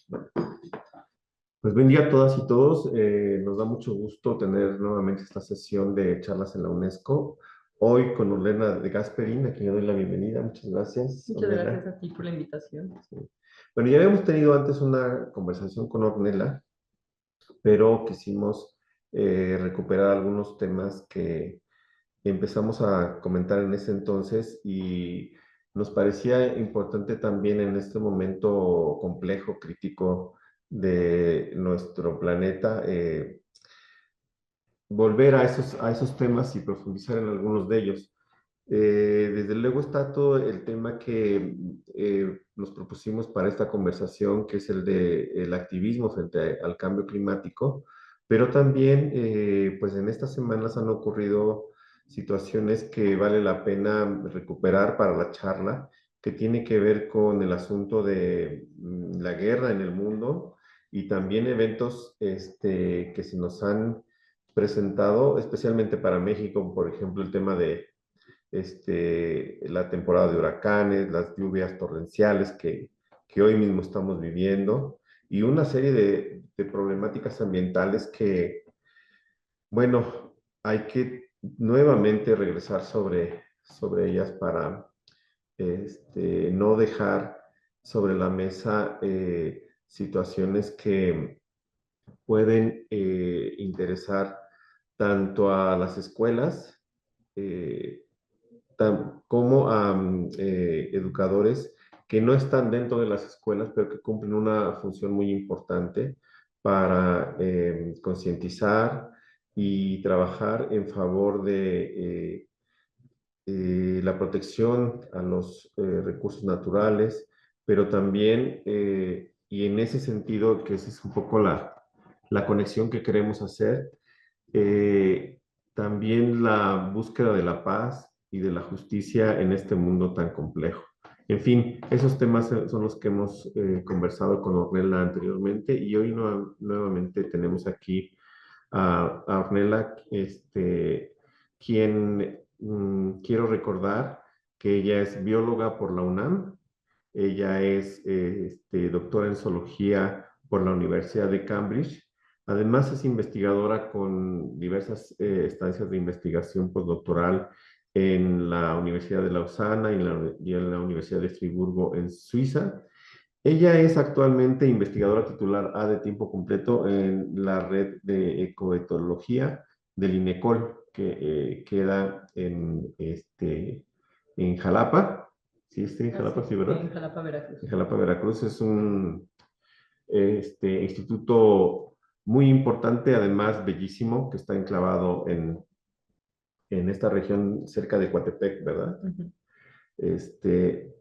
Bueno, pues buen día a todas y todos. Nos da mucho gusto tener nuevamente esta sesión de charlas en la UNESCO. Hoy con Ornella de Gasperín, a quien le doy la bienvenida. Muchas gracias, Muchas gracias Ornella. a ti por la invitación. Sí. Bueno, ya habíamos tenido antes una conversación con Ornella, pero quisimos recuperar algunos temas que empezamos a comentar en ese entonces y nos parecía importante también en este momento complejo, crítico de nuestro planeta, volver a esos temas y profundizar en algunos de ellos. Desde luego está todo el tema que nos propusimos para esta conversación, que es el del activismo frente al cambio climático, pero también, pues en estas semanas han ocurrido situaciones que vale la pena recuperar para la charla, que tiene que ver con el asunto de la guerra en el mundo y también eventos que se nos han presentado, especialmente para México, por ejemplo, el tema de la temporada de huracanes, las lluvias torrenciales que hoy mismo estamos viviendo y una serie de problemáticas ambientales que, bueno, hay que nuevamente regresar sobre ellas para no dejar sobre la mesa situaciones que pueden interesar tanto a las escuelas eh, como a educadores que no están dentro de las escuelas, pero que cumplen una función muy importante para concientizar y trabajar en favor de la protección a los recursos naturales, pero también, y en ese sentido, que esa es un poco la conexión que queremos hacer, eh, también la búsqueda de la paz y de la justicia en este mundo tan complejo. En fin, esos temas son los que hemos conversado con Ornella anteriormente y hoy nuevamente tenemos aquí a Ornella, quien quiero recordar que ella es bióloga por la UNAM, ella es doctora en zoología por la Universidad de Cambridge. Además, es investigadora con diversas estancias de investigación postdoctoral en la Universidad de Lausana y en la Universidad de Friburgo en Suiza. Ella es actualmente investigadora titular A de tiempo completo en la red de ecoetología del INECOL, que queda en Jalapa. Sí, está en Así Jalapa, sí, es, ¿verdad? en Jalapa, En Veracruz. Jalapa, Veracruz. Es un instituto muy importante, además bellísimo, que está enclavado en esta región cerca de Coatepec, ¿verdad? Ujú.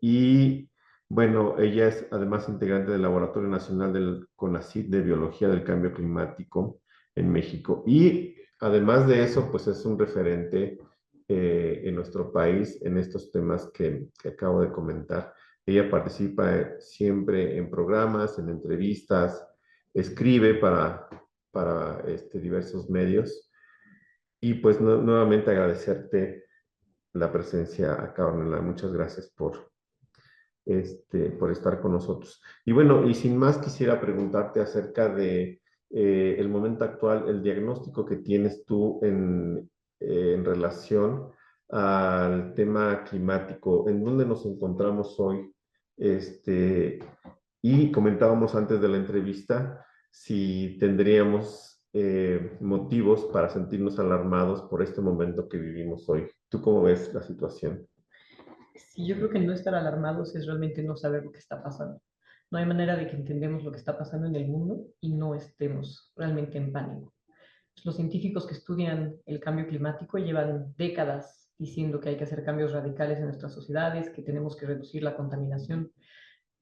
Y bueno, ella es además integrante del Laboratorio Nacional del CONACYT de Biología del Cambio Climático en México. Y además de eso, pues es un referente en nuestro país en estos temas que acabo de comentar. Ella participa siempre en programas, en entrevistas, escribe para diversos medios. Y pues nuevamente agradecerte la presencia acá, Ornella. Muchas gracias por estar con nosotros. Y bueno, y sin más quisiera preguntarte acerca de el momento actual, el diagnóstico que tienes tú en relación al tema climático, en dónde nos encontramos hoy. Este, y comentábamos antes de la entrevista si tendríamos motivos para sentirnos alarmados por este momento que vivimos hoy. ¿Tú cómo ves la situación? Sí, yo creo que no estar alarmados es realmente no saber lo que está pasando. No hay manera de que entendamos lo que está pasando en el mundo y no estemos realmente en pánico. Los científicos que estudian el cambio climático llevan décadas diciendo que hay que hacer cambios radicales en nuestras sociedades, que tenemos que reducir la contaminación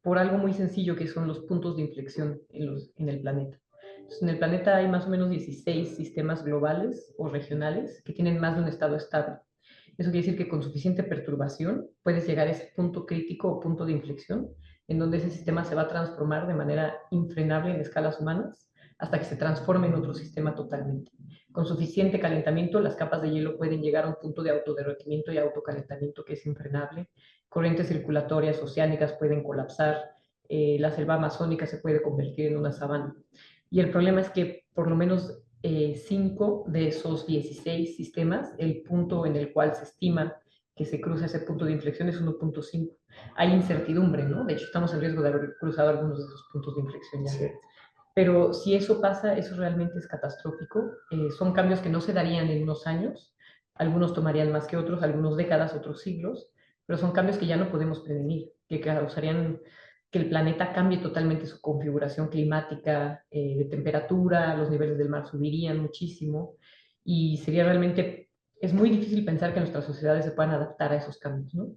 por algo muy sencillo que son los puntos de inflexión en el planeta. Entonces, en el planeta hay más o menos 16 sistemas globales o regionales que tienen más de un estado estable. Eso quiere decir que con suficiente perturbación puedes llegar a ese punto crítico o punto de inflexión en donde ese sistema se va a transformar de manera infrenable en escalas humanas hasta que se transforme en otro sistema totalmente. Con suficiente calentamiento, las capas de hielo pueden llegar a un punto de autoderretimiento y autocalentamiento que es infrenable. Corrientes circulatorias oceánicas pueden colapsar, la selva amazónica se puede convertir en una sabana. Y el problema es que por lo menos 5 de esos 16 sistemas, el punto en el cual se estima que se cruza ese punto de inflexión es 1.5. Hay incertidumbre, ¿no? De hecho, estamos en riesgo de haber cruzado algunos de esos puntos de inflexión ya. Sí. Pero si eso pasa, eso realmente es catastrófico. Son cambios que no se darían en unos años. Algunos tomarían más que otros, algunos décadas, otros siglos, pero son cambios que ya no podemos prevenir, que causarían que el planeta cambie totalmente su configuración climática, de temperatura, los niveles del mar subirían muchísimo y sería realmente, es muy difícil pensar que nuestras sociedades se puedan adaptar a esos cambios, ¿no?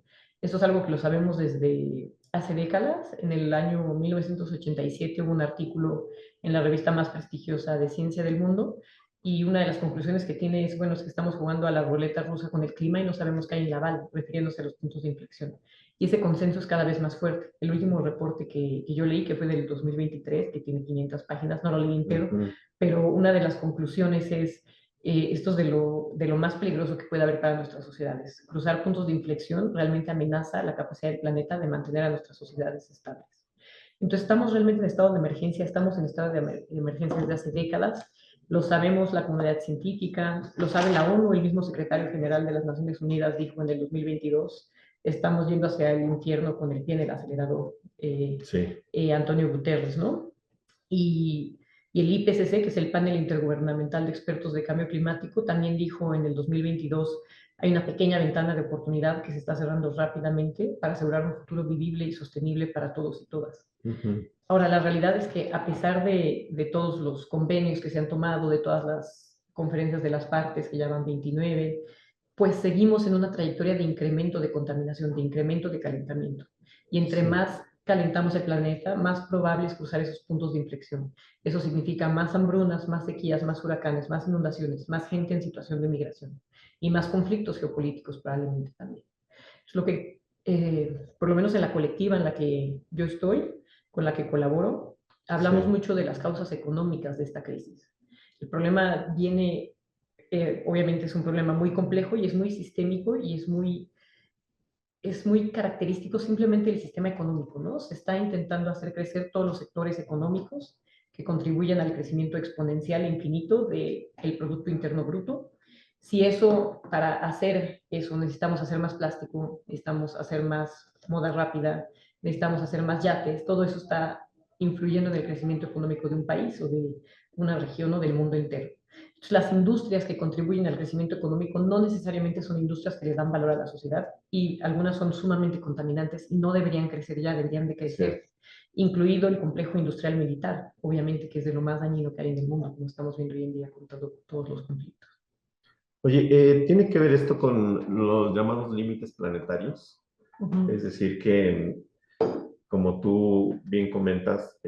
Esto es algo que lo sabemos desde hace décadas. En el año 1987 hubo un artículo en la revista más prestigiosa de ciencia del mundo y una de las conclusiones que tiene es, bueno, es que estamos jugando a la ruleta rusa con el clima y no sabemos qué hay en la bala, refiriéndose a los puntos de inflexión. Y ese consenso es cada vez más fuerte. El último reporte que yo leí, que fue del 2023, que tiene 500 páginas, no lo leí entero, pero una de las conclusiones es esto es de lo más peligroso que puede haber para nuestras sociedades. Cruzar puntos de inflexión realmente amenaza la capacidad del planeta de mantener a nuestras sociedades estables. Entonces estamos realmente en estado de emergencia, estamos en estado de emergencia desde hace décadas, lo sabemos la comunidad científica, lo sabe la ONU, el mismo secretario general de las Naciones Unidas dijo en el 2022, estamos yendo hacia el infierno con el pie en el acelerador, Sí. Antonio Guterres, ¿no? Y, y el IPCC, que es el panel intergubernamental de expertos de cambio climático, también dijo en el 2022, hay una pequeña ventana de oportunidad que se está cerrando rápidamente para asegurar un futuro vivible y sostenible para todos y todas. Ahora, la realidad es que a pesar de todos los convenios que se han tomado, de todas las conferencias de las partes, que ya van 29, pues seguimos en una trayectoria de incremento de contaminación, de incremento de calentamiento. Y entre Sí. más calentamos el planeta, más probable es cruzar esos puntos de inflexión. Eso significa más hambrunas, más sequías, más huracanes, más inundaciones, más gente en situación de migración y más conflictos geopolíticos probablemente también. Es lo que, por lo menos en la colectiva en la que yo estoy, con la que colaboro, hablamos Sí. mucho de las causas económicas de esta crisis. El problema viene, obviamente es un problema muy complejo y es muy sistémico y es muy característico simplemente del sistema económico, ¿no? Se está intentando hacer crecer todos los sectores económicos que contribuyen al crecimiento exponencial e infinito del Producto Interno Bruto. Si eso, para hacer eso, necesitamos hacer más plástico, necesitamos hacer más moda rápida, necesitamos hacer más yates, todo eso está influyendo en el crecimiento económico de un país o de una región o del mundo entero. Las industrias que contribuyen al crecimiento económico no necesariamente son industrias que le dan valor a la sociedad y algunas son sumamente contaminantes y no deberían crecer ya, deberían de crecer, incluido el complejo industrial militar, obviamente que es de lo más dañino que hay en el mundo, como estamos viendo hoy en día con todos los conflictos. Oye, ¿tiene que ver esto con los llamados límites planetarios? Es decir, que como tú bien comentas,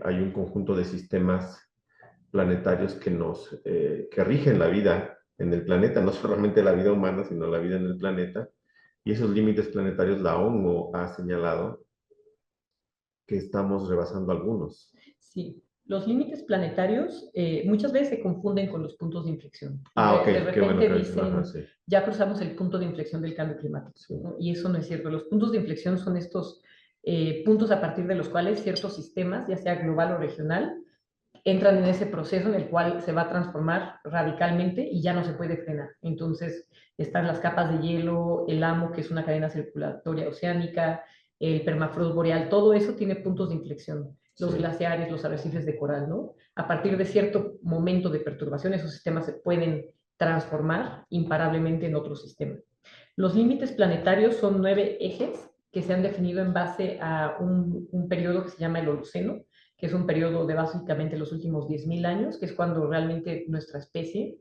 hay un conjunto de sistemas planetarios que rigen la vida en el planeta, no solamente la vida humana, sino la vida en el planeta. Y esos límites planetarios la ONU ha señalado que estamos rebasando algunos. Sí, los límites planetarios muchas veces se confunden con los puntos de inflexión. Ah, ok, De qué bueno repente que dicen, ajá, dicen, sí. ya cruzamos el punto de inflexión del cambio climático, Sí. ¿no? Y eso no es cierto. Los puntos de inflexión son estos puntos a partir de los cuales ciertos sistemas, ya sea global o regional, entran en ese proceso en el cual se va a transformar radicalmente y ya no se puede frenar. Entonces, están las capas de hielo, el AMO, que es una cadena circulatoria oceánica, el permafrost boreal, todo eso tiene puntos de inflexión. Los glaciares, los arrecifes de coral, ¿no? A partir de cierto momento de perturbación, esos sistemas se pueden transformar imparablemente en otro sistema. Los límites planetarios son 9 ejes que se han definido en base a un periodo que se llama el Holoceno, que es un periodo de básicamente los últimos 10.000 años, que es cuando realmente nuestra especie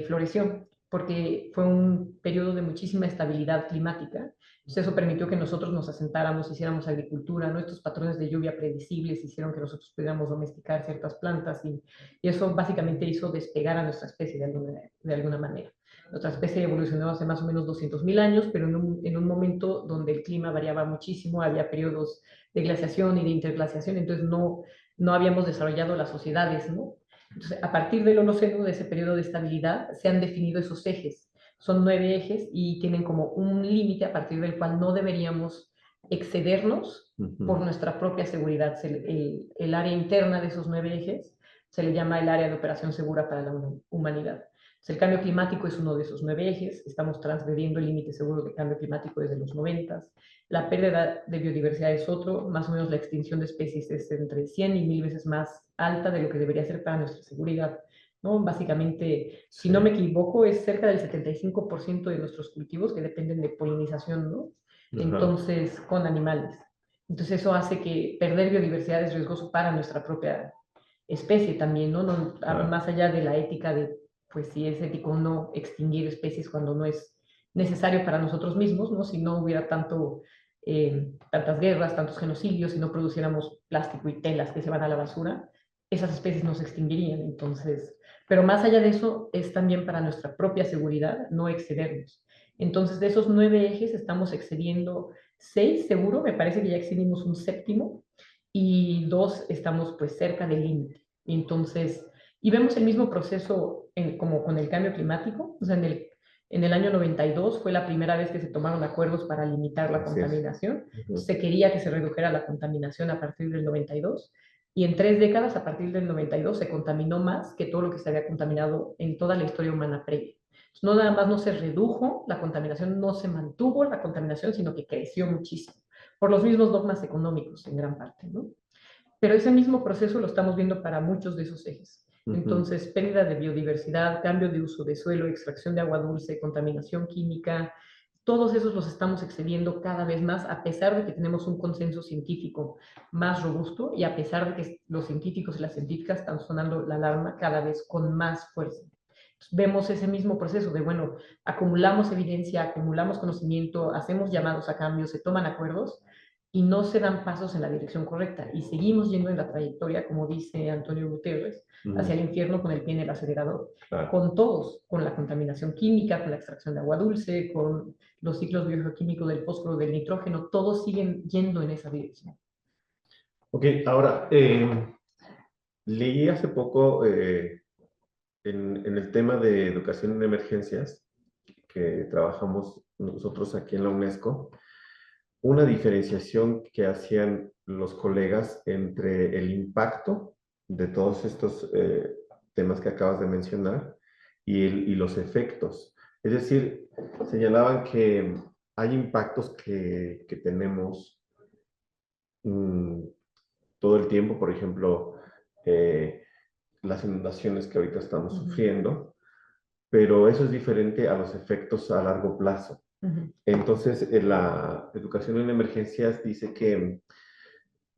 floreció, porque fue un periodo de muchísima estabilidad climática. Entonces eso permitió que nosotros nos asentáramos, hiciéramos agricultura, ¿no? Estos patrones de lluvia predecibles hicieron que nosotros pudiéramos domesticar ciertas plantas y eso básicamente hizo despegar a nuestra especie de alguna manera. Nuestra especie evolucionó hace más o menos 200.000 años, pero en un momento donde el clima variaba muchísimo, había periodos de glaciación y de interglaciación, entonces no habíamos desarrollado las sociedades, ¿no? Entonces, a partir del Holoceno, de ese periodo de estabilidad, se han definido esos ejes. Son 9 ejes y tienen como un límite a partir del cual no deberíamos excedernos por nuestra propia seguridad. El área interna de esos 9 ejes se le llama el área de operación segura para la humanidad. El cambio climático es uno de esos 9 ejes. Estamos transgrediendo el límite seguro de cambio climático desde los 90. La pérdida de biodiversidad es otro. Más o menos la extinción de especies es entre 100 y 1000 veces más alta de lo que debería ser para nuestra seguridad, ¿no? Básicamente, si no me equivoco, es cerca del 75% de nuestros cultivos que dependen de polinización, ¿no? Entonces, con animales. Entonces, eso hace que perder biodiversidad es riesgoso para nuestra propia especie también, ¿no? Más allá de la ética de, pues, si es ético o no extinguir especies cuando no es necesario para nosotros mismos, ¿no? Si no hubiera tantas guerras, tantos genocidios, si no produciéramos plástico y telas que se van a la basura, esas especies no se extinguirían. Entonces, pero más allá de eso, es también para nuestra propia seguridad no excedernos. Entonces, de esos 9 ejes estamos excediendo 6, seguro, me parece que ya excedimos un séptimo, y 2 estamos pues cerca del límite. Entonces, y vemos el mismo proceso como con el cambio climático. O sea, en el año 92 fue la primera vez que se tomaron acuerdos para limitar la contaminación. Se quería que se redujera la contaminación a partir del 92, y en 3 décadas, a partir del 92, se contaminó más que todo lo que se había contaminado en toda la historia humana previa. Entonces, no nada más no se redujo la contaminación, no se mantuvo la contaminación, sino que creció muchísimo, por los mismos dogmas económicos en gran parte, ¿no? Pero ese mismo proceso lo estamos viendo para muchos de esos ejes. Entonces, pérdida de biodiversidad, cambio de uso de suelo, extracción de agua dulce, contaminación química, todos esos los estamos excediendo cada vez más, a pesar de que tenemos un consenso científico más robusto y a pesar de que los científicos y las científicas están sonando la alarma cada vez con más fuerza. Entonces, vemos ese mismo proceso de, bueno, acumulamos evidencia, acumulamos conocimiento, hacemos llamados a cambios, se toman acuerdos y no se dan pasos en la dirección correcta. Y seguimos yendo en la trayectoria, como dice Antonio Guterres, hacia el infierno con el pie en el acelerador, con todos, con la contaminación química, con la extracción de agua dulce, con los ciclos biogeoquímicos del fósforo, del nitrógeno, todos siguen yendo en esa dirección. Ok, ahora, leí hace poco en el tema de educación en emergencias, que trabajamos nosotros aquí en la UNESCO, una diferenciación que hacían los colegas entre el impacto de todos estos temas que acabas de mencionar y los efectos. Es decir, señalaban que hay impactos que tenemos todo el tiempo, por ejemplo, las inundaciones que ahorita estamos sufriendo, pero eso es diferente a los efectos a largo plazo. Entonces, la educación en emergencias dice que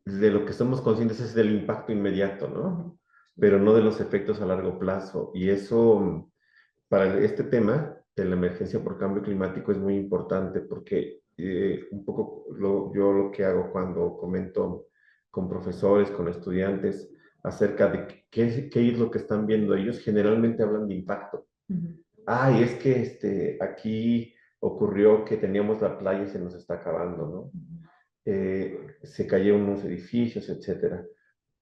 de lo que somos conscientes es del impacto inmediato, ¿no? Pero no de los efectos a largo plazo. Y eso, para este tema de la emergencia por cambio climático, es muy importante porque un poco yo lo que hago cuando comento con profesores, con estudiantes, acerca de qué es lo que están viendo ellos, generalmente hablan de impacto. Y es que aquí ocurrió que teníamos la playa y se nos está acabando, ¿no? Se cayeron unos edificios, etcétera.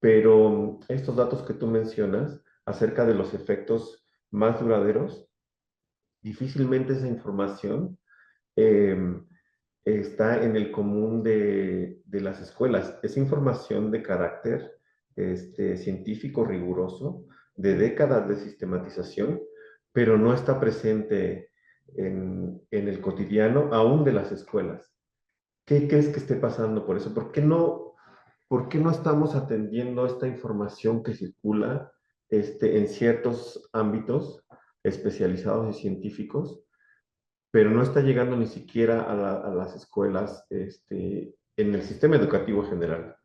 Pero estos datos que tú mencionas acerca de los efectos más duraderos, difícilmente esa información eh, está en el común de las escuelas. Es información de carácter científico riguroso, de décadas de sistematización, pero no está presente en el cotidiano aún de las escuelas. ¿Qué crees que esté pasando por eso? ¿Por qué no estamos atendiendo esta información que circula en ciertos ámbitos especializados y científicos, pero no está llegando ni siquiera a las escuelas en el sistema educativo general?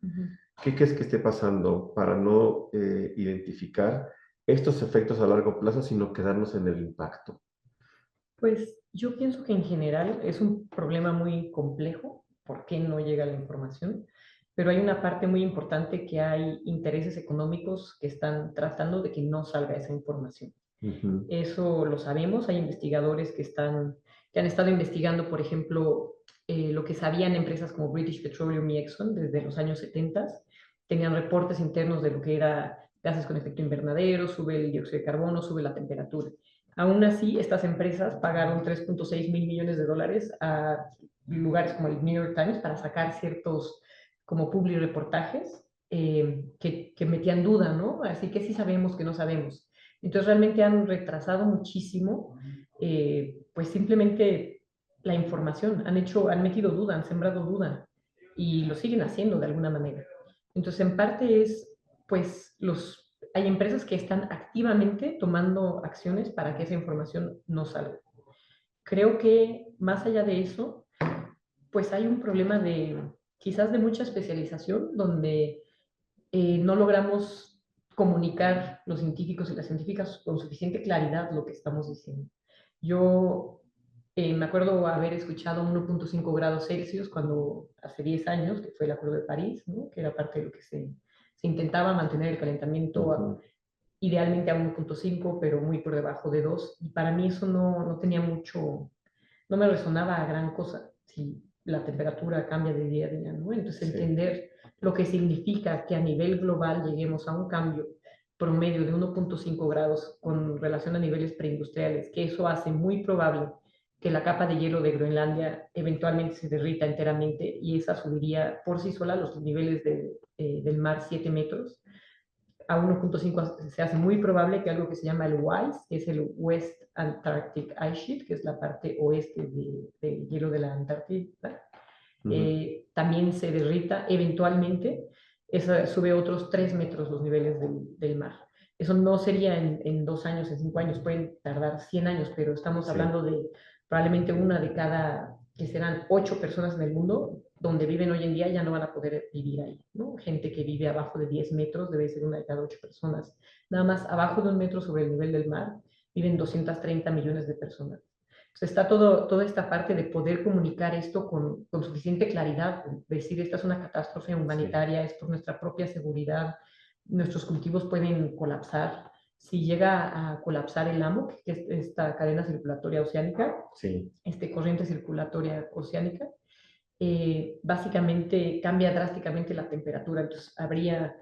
¿Qué crees que esté pasando para no identificar estos efectos a largo plazo, sino quedarnos en el impacto? Pues yo pienso que en general es un problema muy complejo, por qué no llega la información, pero hay una parte muy importante que hay intereses económicos que están tratando de que no salga esa información. Eso lo sabemos, hay investigadores que han estado investigando, por ejemplo, lo que sabían empresas como British Petroleum y Exxon desde los años 70. Tenían reportes internos de lo que era gases con efecto invernadero, sube el dióxido de carbono, sube la temperatura. Aún así, estas empresas pagaron 3.6 mil millones de dólares a lugares como el New York Times para sacar ciertos como public reportajes que metían duda, ¿no? Así que sí sabemos que no sabemos. Entonces realmente han retrasado muchísimo, pues simplemente la información, han metido duda, han sembrado duda y lo siguen haciendo de alguna manera. Entonces en parte es, pues hay empresas que están activamente tomando acciones para que esa información no salga. Creo que más allá de eso, pues hay un problema de quizás de mucha especialización donde no logramos comunicar los científicos y las científicas con suficiente claridad lo que estamos diciendo. Yo me acuerdo haber escuchado 1.5 grados Celsius cuando hace 10 años, que fue el Acuerdo de París, ¿no? Que era parte de lo que se intentaba mantener el calentamiento idealmente a 1.5, pero muy por debajo de 2. Y para mí eso no tenía mucho, no me resonaba a gran cosa si la temperatura cambia de día a día, ¿no? Entonces entender lo que significa que a nivel global lleguemos a un cambio promedio de 1.5 grados con relación a niveles preindustriales, que eso hace muy probable que la capa de hielo de Groenlandia eventualmente se derrita enteramente y esa subiría por sí sola los niveles del mar 7 metros a 1.5 se hace muy probable que algo que se llama el WISE, que es el West Antarctic Ice Sheet, que es la parte oeste del hielo de la Antártida, también se derrita eventualmente, eso sube otros 3 metros los niveles del mar. Eso no sería en 2 años, en 5 años, pueden tardar 100 años, pero estamos hablando de probablemente una de cada, que serán 8 personas en el mundo, donde viven hoy en día ya no van a poder vivir ahí, ¿no? Gente que vive abajo de 10 metros debe ser una de cada 8 personas. Nada más abajo de 1 metro sobre el nivel del mar viven 230 millones de personas. Entonces está toda esta parte de poder comunicar esto con suficiente claridad, decir esta es una catástrofe humanitaria, es por nuestra propia seguridad, nuestros cultivos pueden colapsar. Si llega a colapsar el AMOC, que es esta cadena circulatoria oceánica, corriente circulatoria oceánica, básicamente cambia drásticamente la temperatura. Entonces habría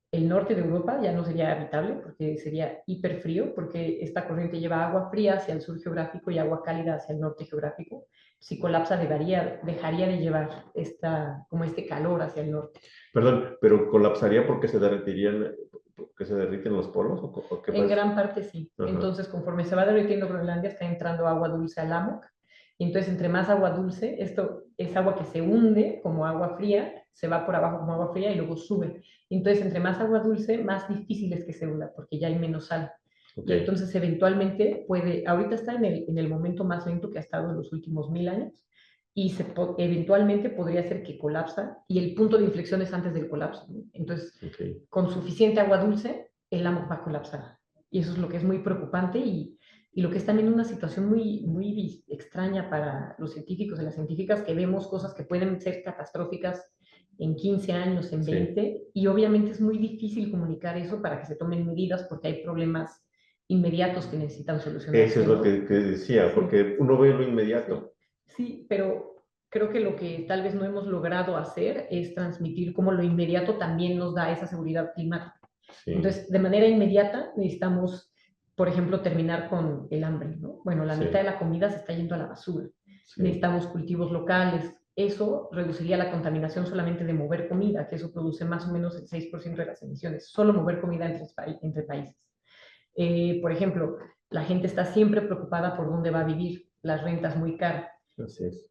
el norte de Europa ya no sería habitable porque sería hiperfrío, porque esta corriente lleva agua fría hacia el sur geográfico y agua cálida hacia el norte geográfico. Si colapsa, dejaría de llevar como este calor hacia el norte. Perdón, pero colapsaría porque se derretirían, porque se derriten los polos, ¿o qué pasa? En gran parte sí. Entonces, conforme se va derritiendo Groenlandia, está entrando agua dulce al AMOC. Y entonces, entre más agua dulce, esto es agua que se hunde como agua fría, se va por abajo como agua fría y luego sube. Entonces, entre más agua dulce, más difícil es que se hunda, porque ya hay menos sal. Y entonces, eventualmente ahorita está en el momento más lento que ha estado en los últimos 1000 años, y eventualmente podría ser que colapsa, y el punto de inflexión es antes del colapso, ¿no? Entonces, con suficiente agua dulce, el AMOC va a colapsar. Y eso es lo que es muy preocupante y lo que es también una situación muy extraña para los científicos y las científicas, que vemos cosas que pueden ser catastróficas en 15 años, en 20, y obviamente es muy difícil comunicar eso para que se tomen medidas porque hay problemas inmediatos que necesitan solucionarse. Eso es lo que decía, porque uno ve lo inmediato. Sí, pero creo que lo que tal vez no hemos logrado hacer es transmitir cómo lo inmediato también nos da esa seguridad climática. Entonces, de manera inmediata necesitamos, por ejemplo, terminar con el hambre, ¿no? Bueno, la mitad de la comida se está yendo a la basura. Necesitamos cultivos locales. Eso reduciría la contaminación solamente de mover comida, que eso produce más o menos el 6% de las emisiones, solo mover comida entre países. Por ejemplo, la gente está siempre preocupada por dónde va a vivir, las rentas muy caras.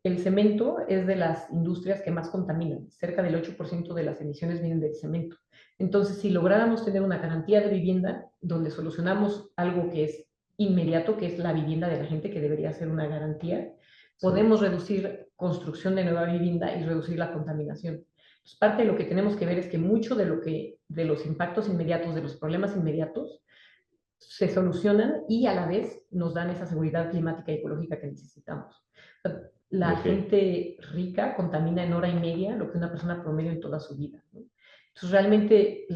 El cemento es de las industrias que más contaminan, cerca del 8% de las emisiones vienen del cemento. Entonces, si lográramos tener una garantía de vivienda donde solucionamos algo que es inmediato, que es la vivienda de la gente, que debería ser una garantía, podemos reducir construcción de nueva vivienda y reducir la contaminación. Entonces, parte de lo que tenemos que ver es que mucho de los impactos inmediatos, de los problemas inmediatos, se solucionan y a la vez nos dan esa seguridad climática y ecológica que necesitamos. La gente rica contamina en hora y media lo que una persona promedio en toda su vida, ¿no? Entonces, realmente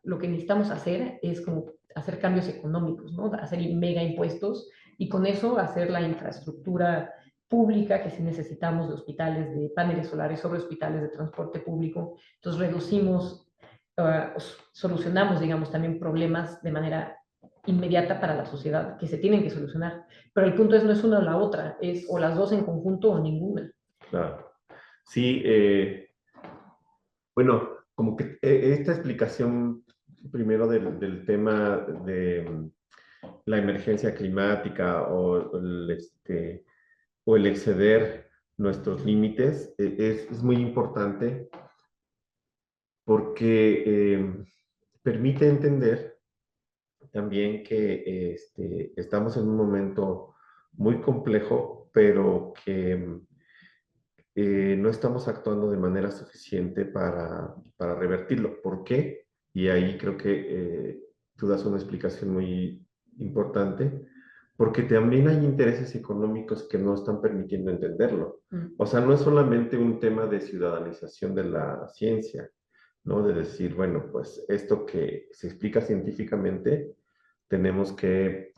lo que necesitamos hacer es como hacer cambios económicos, ¿no? Hacer mega impuestos y con eso hacer la infraestructura pública que sí necesitamos, de hospitales, de paneles solares sobre hospitales, de transporte público. Entonces, solucionamos, digamos, también problemas de manera inmediata para la sociedad que se tienen que solucionar. Pero el punto no es una o la otra, es o las dos en conjunto o ninguna. Claro. Sí, bueno, como que esta explicación primero del tema de la emergencia climática o el exceder nuestros límites es muy importante porque permite entender también que estamos en un momento muy complejo, pero que no estamos actuando de manera suficiente para revertirlo. ¿Por qué? Y ahí creo que tú das una explicación muy importante, porque también hay intereses económicos que no están permitiendo entenderlo. O sea, no es solamente un tema de ciudadanización de la ciencia, ¿no? De decir, bueno, pues esto que se explica científicamente, tenemos que,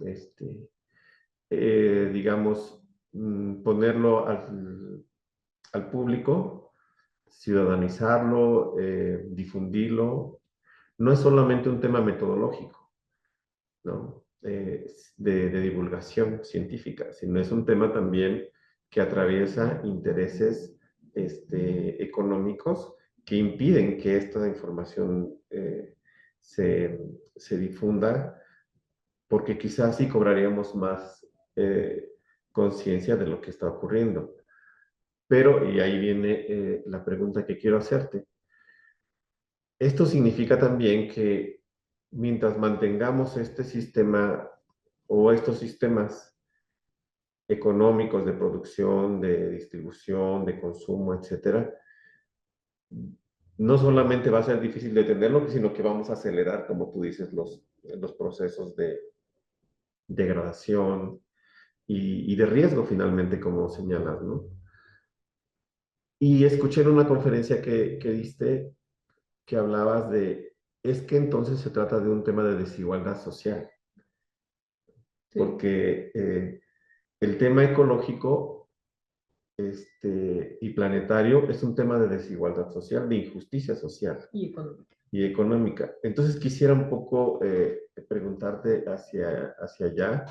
digamos, ponerlo al público, ciudadanizarlo, difundirlo. No es solamente un tema metodológico, ¿no? De divulgación científica, sino es un tema también que atraviesa intereses económicos que impiden que esta información se, se difunda, porque quizás sí cobraríamos más conciencia de lo que está ocurriendo. Pero, y ahí viene la pregunta que quiero hacerte. Esto significa también que mientras mantengamos este sistema o estos sistemas económicos de producción, de distribución, de consumo, etcétera, no solamente va a ser difícil de entenderlo, sino que vamos a acelerar, como tú dices, los procesos de degradación y de riesgo finalmente, como señalas, ¿no? Y escuché en una conferencia que diste que hablabas de, es que entonces se trata de un tema de desigualdad social, Sí. porque el tema ecológico y planetario es un tema de desigualdad social, de injusticia social Y económica. y económica. Entonces quisiera un poco preguntarte hacia allá,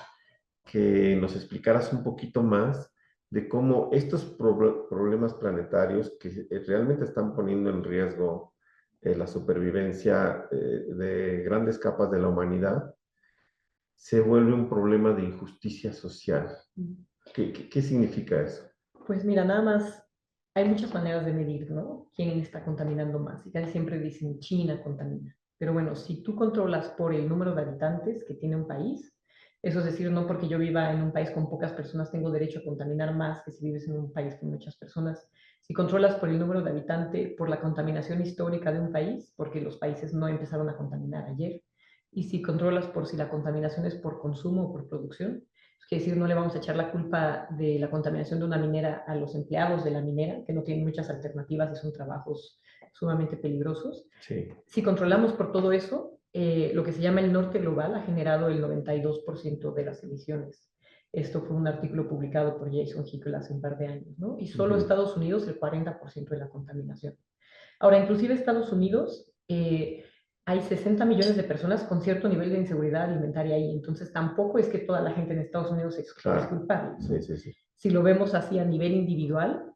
que nos explicaras un poquito más de cómo estos problemas planetarios que realmente están poniendo en riesgo la supervivencia de grandes capas de la humanidad, se vuelve un problema de injusticia social. ¿Qué significa eso? Pues mira, nada más, hay muchas maneras de medir, ¿no? ¿Quién está contaminando más? Y casi siempre dicen China contamina. Pero bueno, si tú controlas por el número de habitantes que tiene un país, eso es decir, no porque yo viva en un país con pocas personas tengo derecho a contaminar más que si vives en un país con muchas personas. Si controlas por el número de habitantes, por la contaminación histórica de un país, porque los países no empezaron a contaminar ayer, y si controlas por si la contaminación es por consumo o por producción, es decir, no le vamos a echar la culpa de la contaminación de una minera a los empleados de la minera, que no tienen muchas alternativas y son trabajos sumamente peligrosos. Sí. Si controlamos por todo eso, lo que se llama el norte global ha generado el 92% de las emisiones. Esto fue un artículo publicado por Jason Hickel hace un par de años, ¿no? Y solo Estados Unidos el 40% de la contaminación. Ahora, inclusive Estados Unidos, hay 60 millones de personas con cierto nivel de inseguridad alimentaria ahí, entonces tampoco es que toda la gente en Estados Unidos es culpable, ¿no? Sí, sí, sí. Si lo vemos así a nivel individual,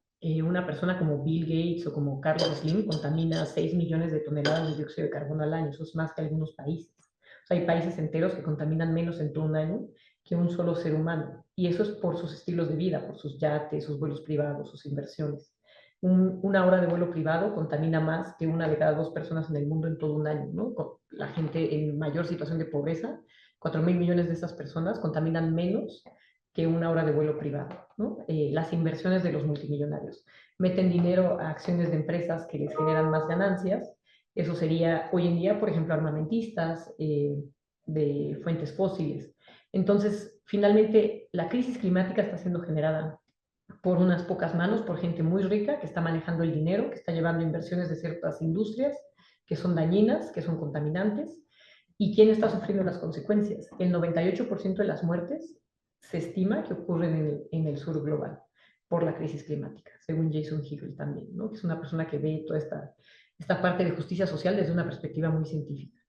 una persona como Bill Gates o como Carlos Slim contamina 6 millones de toneladas de dióxido de carbono al año, eso es más que algunos países. O sea, hay países enteros que contaminan menos en todo un año que un solo ser humano, y eso es por sus estilos de vida, por sus yates, sus vuelos privados, sus inversiones. Una hora de vuelo privado contamina más que una de cada dos personas en el mundo en todo un año, ¿no? La gente en mayor situación de pobreza, 4.000 millones de esas personas contaminan menos que una hora de vuelo privado, ¿no? Las inversiones de los multimillonarios meten dinero a acciones de empresas que les generan más ganancias. Eso sería hoy en día, por ejemplo, armamentistas de fuentes fósiles. Entonces, finalmente, la crisis climática está siendo generada por unas pocas manos, por gente muy rica que está manejando el dinero, que está llevando inversiones de ciertas industrias que son dañinas, que son contaminantes. ¿Y quién está sufriendo las consecuencias? El 98% de las muertes se estima que ocurren en el sur global por la crisis climática, según Jason Hickel también, ¿no? Que es una persona que ve toda esta parte de justicia social desde una perspectiva muy científica.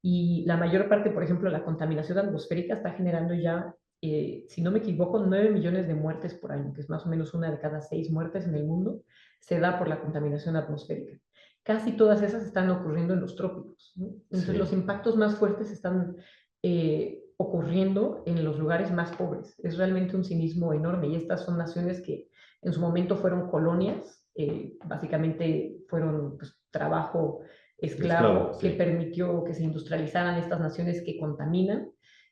Y la mayor parte, por ejemplo, la contaminación atmosférica está generando ya, si no me equivoco, 9 millones de muertes por año, que es más o menos una de cada 6 muertes en el mundo, se da por la contaminación atmosférica. Casi todas esas están ocurriendo en los trópicos, ¿no? Entonces los Sí, impactos más fuertes están ocurriendo en los lugares más pobres. Es realmente un cinismo enorme y estas son naciones que en su momento fueron colonias, básicamente fueron pues, trabajo esclavo, esclavo que sí. permitió que se industrializaran estas naciones que contaminan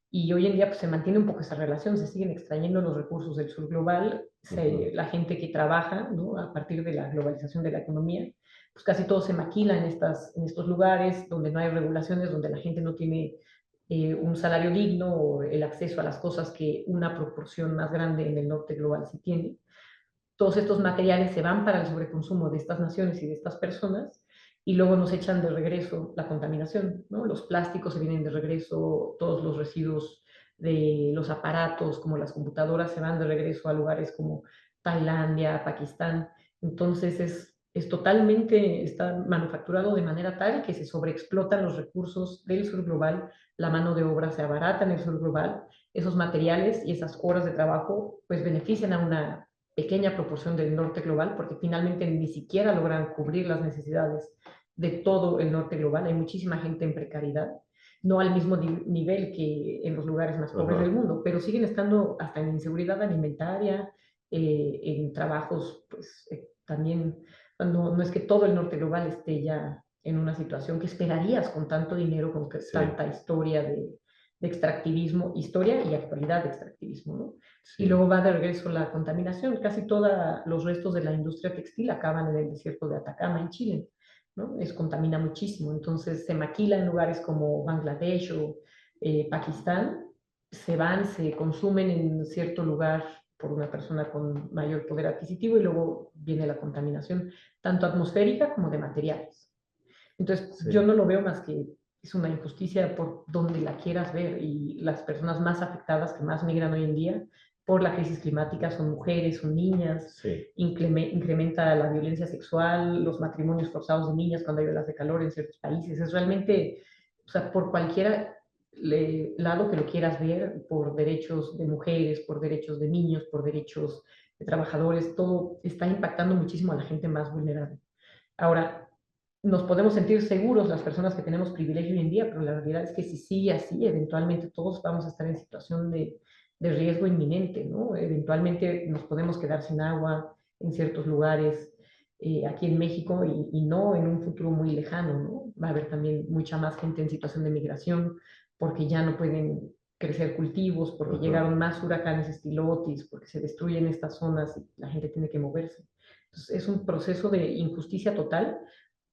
y hoy en día pues, se mantiene un poco esa relación, se siguen extrayendo los recursos del sur global, Ujú. la gente que trabaja, ¿no? A partir de la globalización de la economía, pues casi todo se maquila en estos lugares donde no hay regulaciones, donde la gente no tiene un salario digno o el acceso a las cosas que una proporción más grande en el norte global sí tiene. Todos estos materiales se van para el sobreconsumo de estas naciones y de estas personas y luego nos echan de regreso la contaminación, ¿no? Los plásticos se vienen de regreso, todos los residuos de los aparatos como las computadoras se van de regreso a lugares como Tailandia, Pakistán. Entonces es totalmente, está manufacturado de manera tal que se sobreexplotan los recursos del sur global, la mano de obra se abarata en el sur global, esos materiales y esas horas de trabajo pues benefician a una pequeña proporción del norte global, porque finalmente ni siquiera logran cubrir las necesidades de todo el norte global. Hay muchísima gente en precariedad, no al mismo nivel que en los lugares más pobres del Ajá. mundo, pero siguen estando hasta en inseguridad alimentaria, en trabajos, pues también, no es que todo el norte global esté ya en una situación que esperarías con tanto dinero, con Sí, tanta historia de extractivismo, historia y actualidad de extractivismo, ¿no? Y sí, luego va de regreso la contaminación. Casi todos los restos de la industria textil acaban en el desierto de Atacama, en Chile, ¿no? Contamina muchísimo. Entonces se maquila en lugares como Bangladesh o Pakistán, se van, se consumen en cierto lugar por una persona con mayor poder adquisitivo y luego viene la contaminación, tanto atmosférica como de materiales. Entonces, yo sí. no lo veo más que es una injusticia por donde la quieras ver y las personas más afectadas que más migran hoy en día por la crisis climática son mujeres, son niñas, Sí, incrementa la violencia sexual, los matrimonios forzados de niñas cuando hay olas de calor en ciertos países. Es realmente, o sea, por cualquier lado que lo quieras ver, por derechos de mujeres, por derechos de niños, por derechos de trabajadores, todo está impactando muchísimo a la gente más vulnerable. Ahora, nos podemos sentir seguros las personas que tenemos privilegio hoy en día, pero la realidad es que si sigue así, eventualmente todos vamos a estar en situación de riesgo inminente, ¿no? Eventualmente nos podemos quedar sin agua en ciertos lugares aquí en México y no en un futuro muy lejano, ¿no? Va a haber también mucha más gente en situación de migración porque ya no pueden crecer cultivos, porque ajá. llegaron más huracanes estilo Otis, porque se destruyen estas zonas y la gente tiene que moverse. Entonces, es un proceso de injusticia total,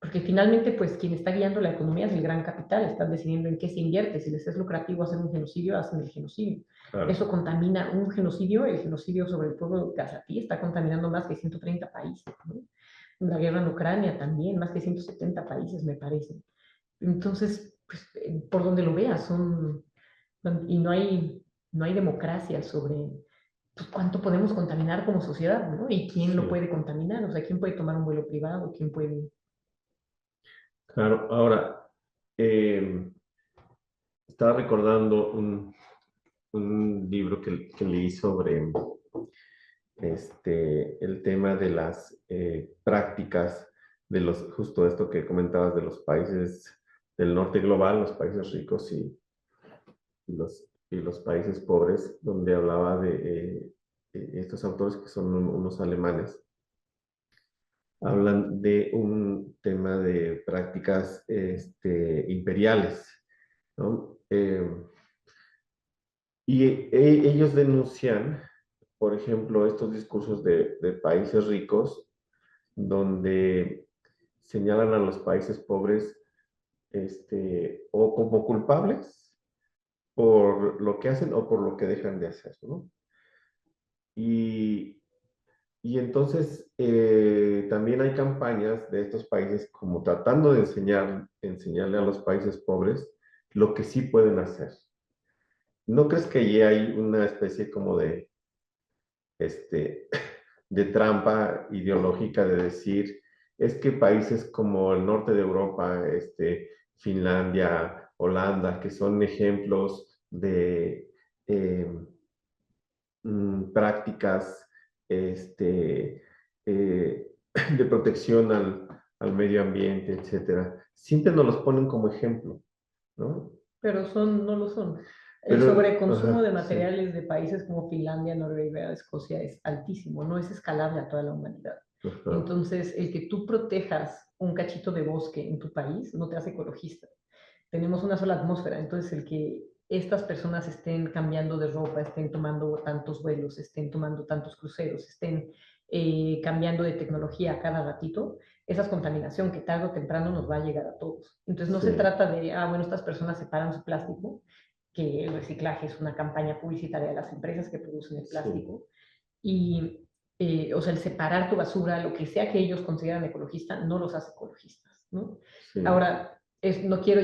porque finalmente, pues, quien está guiando la economía es el gran capital, están decidiendo en qué se invierte, si les es lucrativo hacer un genocidio, hacen el genocidio. Claro, Eso contamina un genocidio, el genocidio sobre el pueblo gazatí está contaminando más que 130 países, ¿no? La guerra en Ucrania también, más que 170 países, me parece. Entonces, pues, por donde lo veas, y no hay democracia sobre pues, cuánto podemos contaminar como sociedad, ¿no? Y quién lo sí, puede contaminar, o sea, quién puede tomar un vuelo privado, quién puede... claro. Ahora, eh, estaba recordando un libro que leí sobre el tema de las prácticas de justo esto que comentabas de los países del norte global, los países ricos y los países pobres, donde hablaba de estos autores que son unos alemanes, hablan de un tema de prácticas imperiales, ¿no? Y ellos denuncian, por ejemplo, estos discursos de países ricos, donde señalan a los países pobres o como culpables por lo que hacen o por lo que dejan de hacer, ¿no? Y, y entonces también hay campañas de estos países como tratando de enseñarle a los países pobres lo que sí pueden hacer. ¿No crees que allí hay una especie como este, de trampa ideológica de decir, es que países como el norte de Europa, Finlandia, Holanda, que son ejemplos de eh, prácticas este, de protección al medio ambiente, etcétera. Siempre nos los ponen como ejemplo, ¿no? Pero no lo son. El Pero, sobreconsumo de ajá, sí, materiales de países como Finlandia, Noruega, Escocia es altísimo, no es escalable a toda la humanidad. ajá, Entonces, el que tú protejas un cachito de bosque en tu país no te hace ecologista. Tenemos una sola atmósfera, entonces el que estas personas estén cambiando de ropa, estén tomando tantos vuelos, estén tomando tantos cruceros, estén cambiando de tecnología a cada ratito, esa es contaminación que tarde o temprano nos va a llegar a todos. Entonces no se sí, trata de, bueno, estas personas separan su plástico, que el reciclaje es una campaña publicitaria de las empresas que producen el sí, plástico, y, o sea, el separar tu basura, lo que sea que ellos consideran ecologista, no los hace ecologistas, ¿no? sí, Ahora, no quiero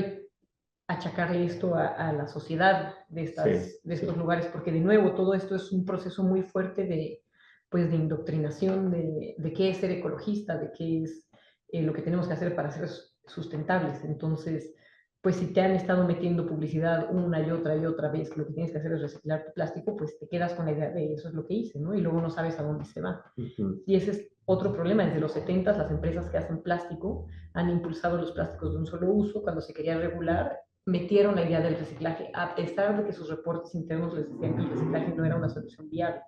achacarle esto a la sociedad sí, de estos sí, lugares, porque de nuevo todo esto es un proceso muy fuerte pues, de indoctrinación de qué es ser ecologista, de qué es lo que tenemos que hacer para ser sustentables. Entonces, pues si te han estado metiendo publicidad una y otra vez que lo que tienes que hacer es reciclar tu plástico, pues te quedas con la idea de eso es lo que hice, ¿no? Y luego no sabes a dónde se va. ujú, Y ese es otro problema. Desde los 70 las empresas que hacen plástico han impulsado los plásticos de un solo uso. Cuando se quería regular, metieron la idea del reciclaje, a pesar de que sus reportes internos les decían que el reciclaje no era una solución viable,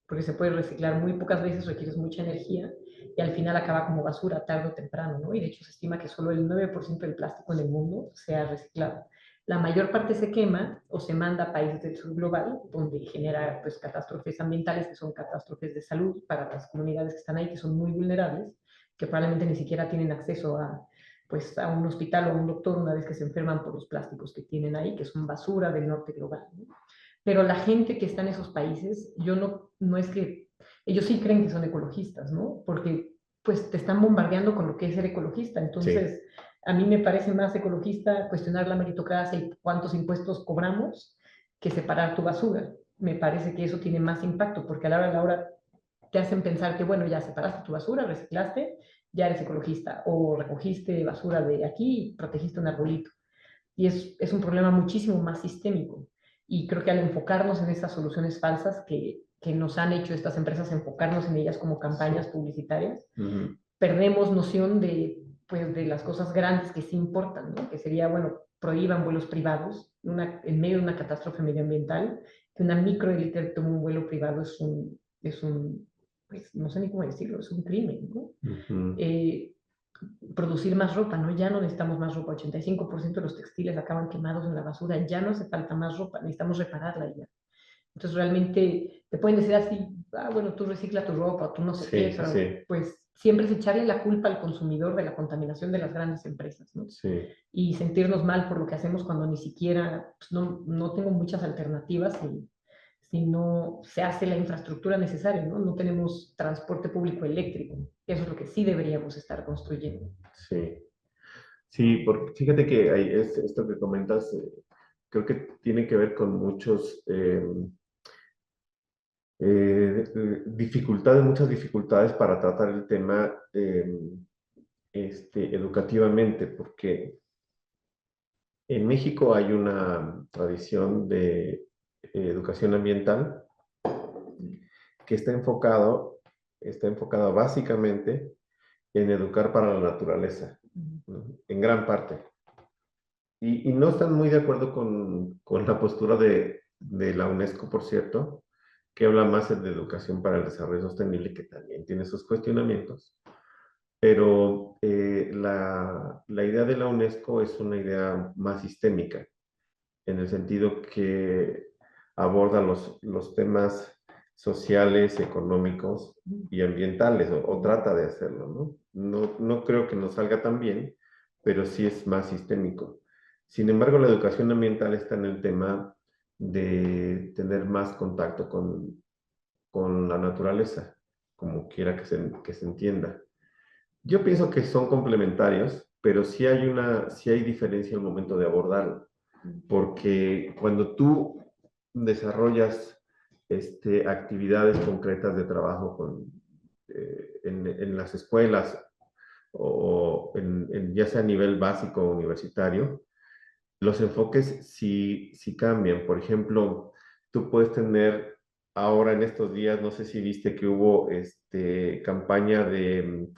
porque se puede reciclar muy pocas veces, requieres mucha energía y al final acaba como basura tarde o temprano, ¿no? Y de hecho se estima que solo el 9% del plástico en el mundo sea reciclado. La mayor parte se quema o se manda a países del sur global, donde genera pues, catástrofes ambientales, que son catástrofes de salud para las comunidades que están ahí, que son muy vulnerables, que probablemente ni siquiera tienen acceso pues, a un hospital o a un doctor una vez que se enferman por los plásticos que tienen ahí, que son basura del norte global, ¿no? Pero la gente que está en esos países, yo no es que, ellos sí creen que son ecologistas, ¿no? Porque pues te están bombardeando con lo que es ser ecologista. sí, Entonces, a mí me parece más ecologista cuestionar la meritocracia y cuántos impuestos cobramos que separar tu basura. Me parece que eso tiene más impacto, porque a la hora te hacen pensar que, bueno, ya separaste tu basura, reciclaste, ya eres ecologista, o recogiste basura de aquí y protegiste un arbolito. Y es un problema muchísimo más sistémico. Y creo que al enfocarnos en estas soluciones falsas que nos han hecho estas empresas enfocarnos en ellas como campañas sí, publicitarias, ujú, perdemos noción pues, de las cosas grandes que sí importan, ¿no? Que sería, bueno, prohíban vuelos privados en medio de una catástrofe medioambiental, que una microélite tome un vuelo privado pues, no sé ni cómo decirlo, es un crimen, ¿no? ujú, Eh, producir más ropa, ¿no? Ya no necesitamos más ropa, 85% de los textiles acaban quemados en la basura, ya no hace falta más ropa, necesitamos repararla ya. Entonces realmente te pueden decir así, bueno, tú recicla tu ropa, tú no sé sí, qué, sí, pero sí, pues siempre es echarle la culpa al consumidor de la contaminación de las grandes empresas, ¿no? sí, Y sentirnos mal por lo que hacemos cuando ni siquiera, pues no tengo muchas alternativas si no se hace la infraestructura necesaria, ¿no? No tenemos transporte público eléctrico, eso es lo que sí deberíamos estar construyendo. sí. Sí, porque fíjate que esto que comentas, creo que tiene que ver con muchos dificultades, muchas dificultades para tratar el tema educativamente, porque en México hay una tradición de educación ambiental que está enfocado básicamente en educar para la naturaleza, ¿no? En gran parte. Y no están muy de acuerdo con la postura de la UNESCO, por cierto, que habla más de educación para el desarrollo sostenible, que también tiene sus cuestionamientos. Pero la idea de la UNESCO es una idea más sistémica, en el sentido que aborda los temas sociales, económicos y ambientales, o trata de hacerlo, ¿no? No creo que nos salga tan bien, pero sí es más sistémico. Sin embargo, la educación ambiental está en el tema de tener más contacto con la naturaleza, como quiera que se entienda. Yo pienso que son complementarios, pero sí hay diferencia al momento de abordarlo, porque cuando tú desarrollas actividades concretas de trabajo en las escuelas o ya sea a nivel básico o universitario, los enfoques sí cambian. Por ejemplo, tú puedes ahora en estos días, no sé si viste que hubo campaña de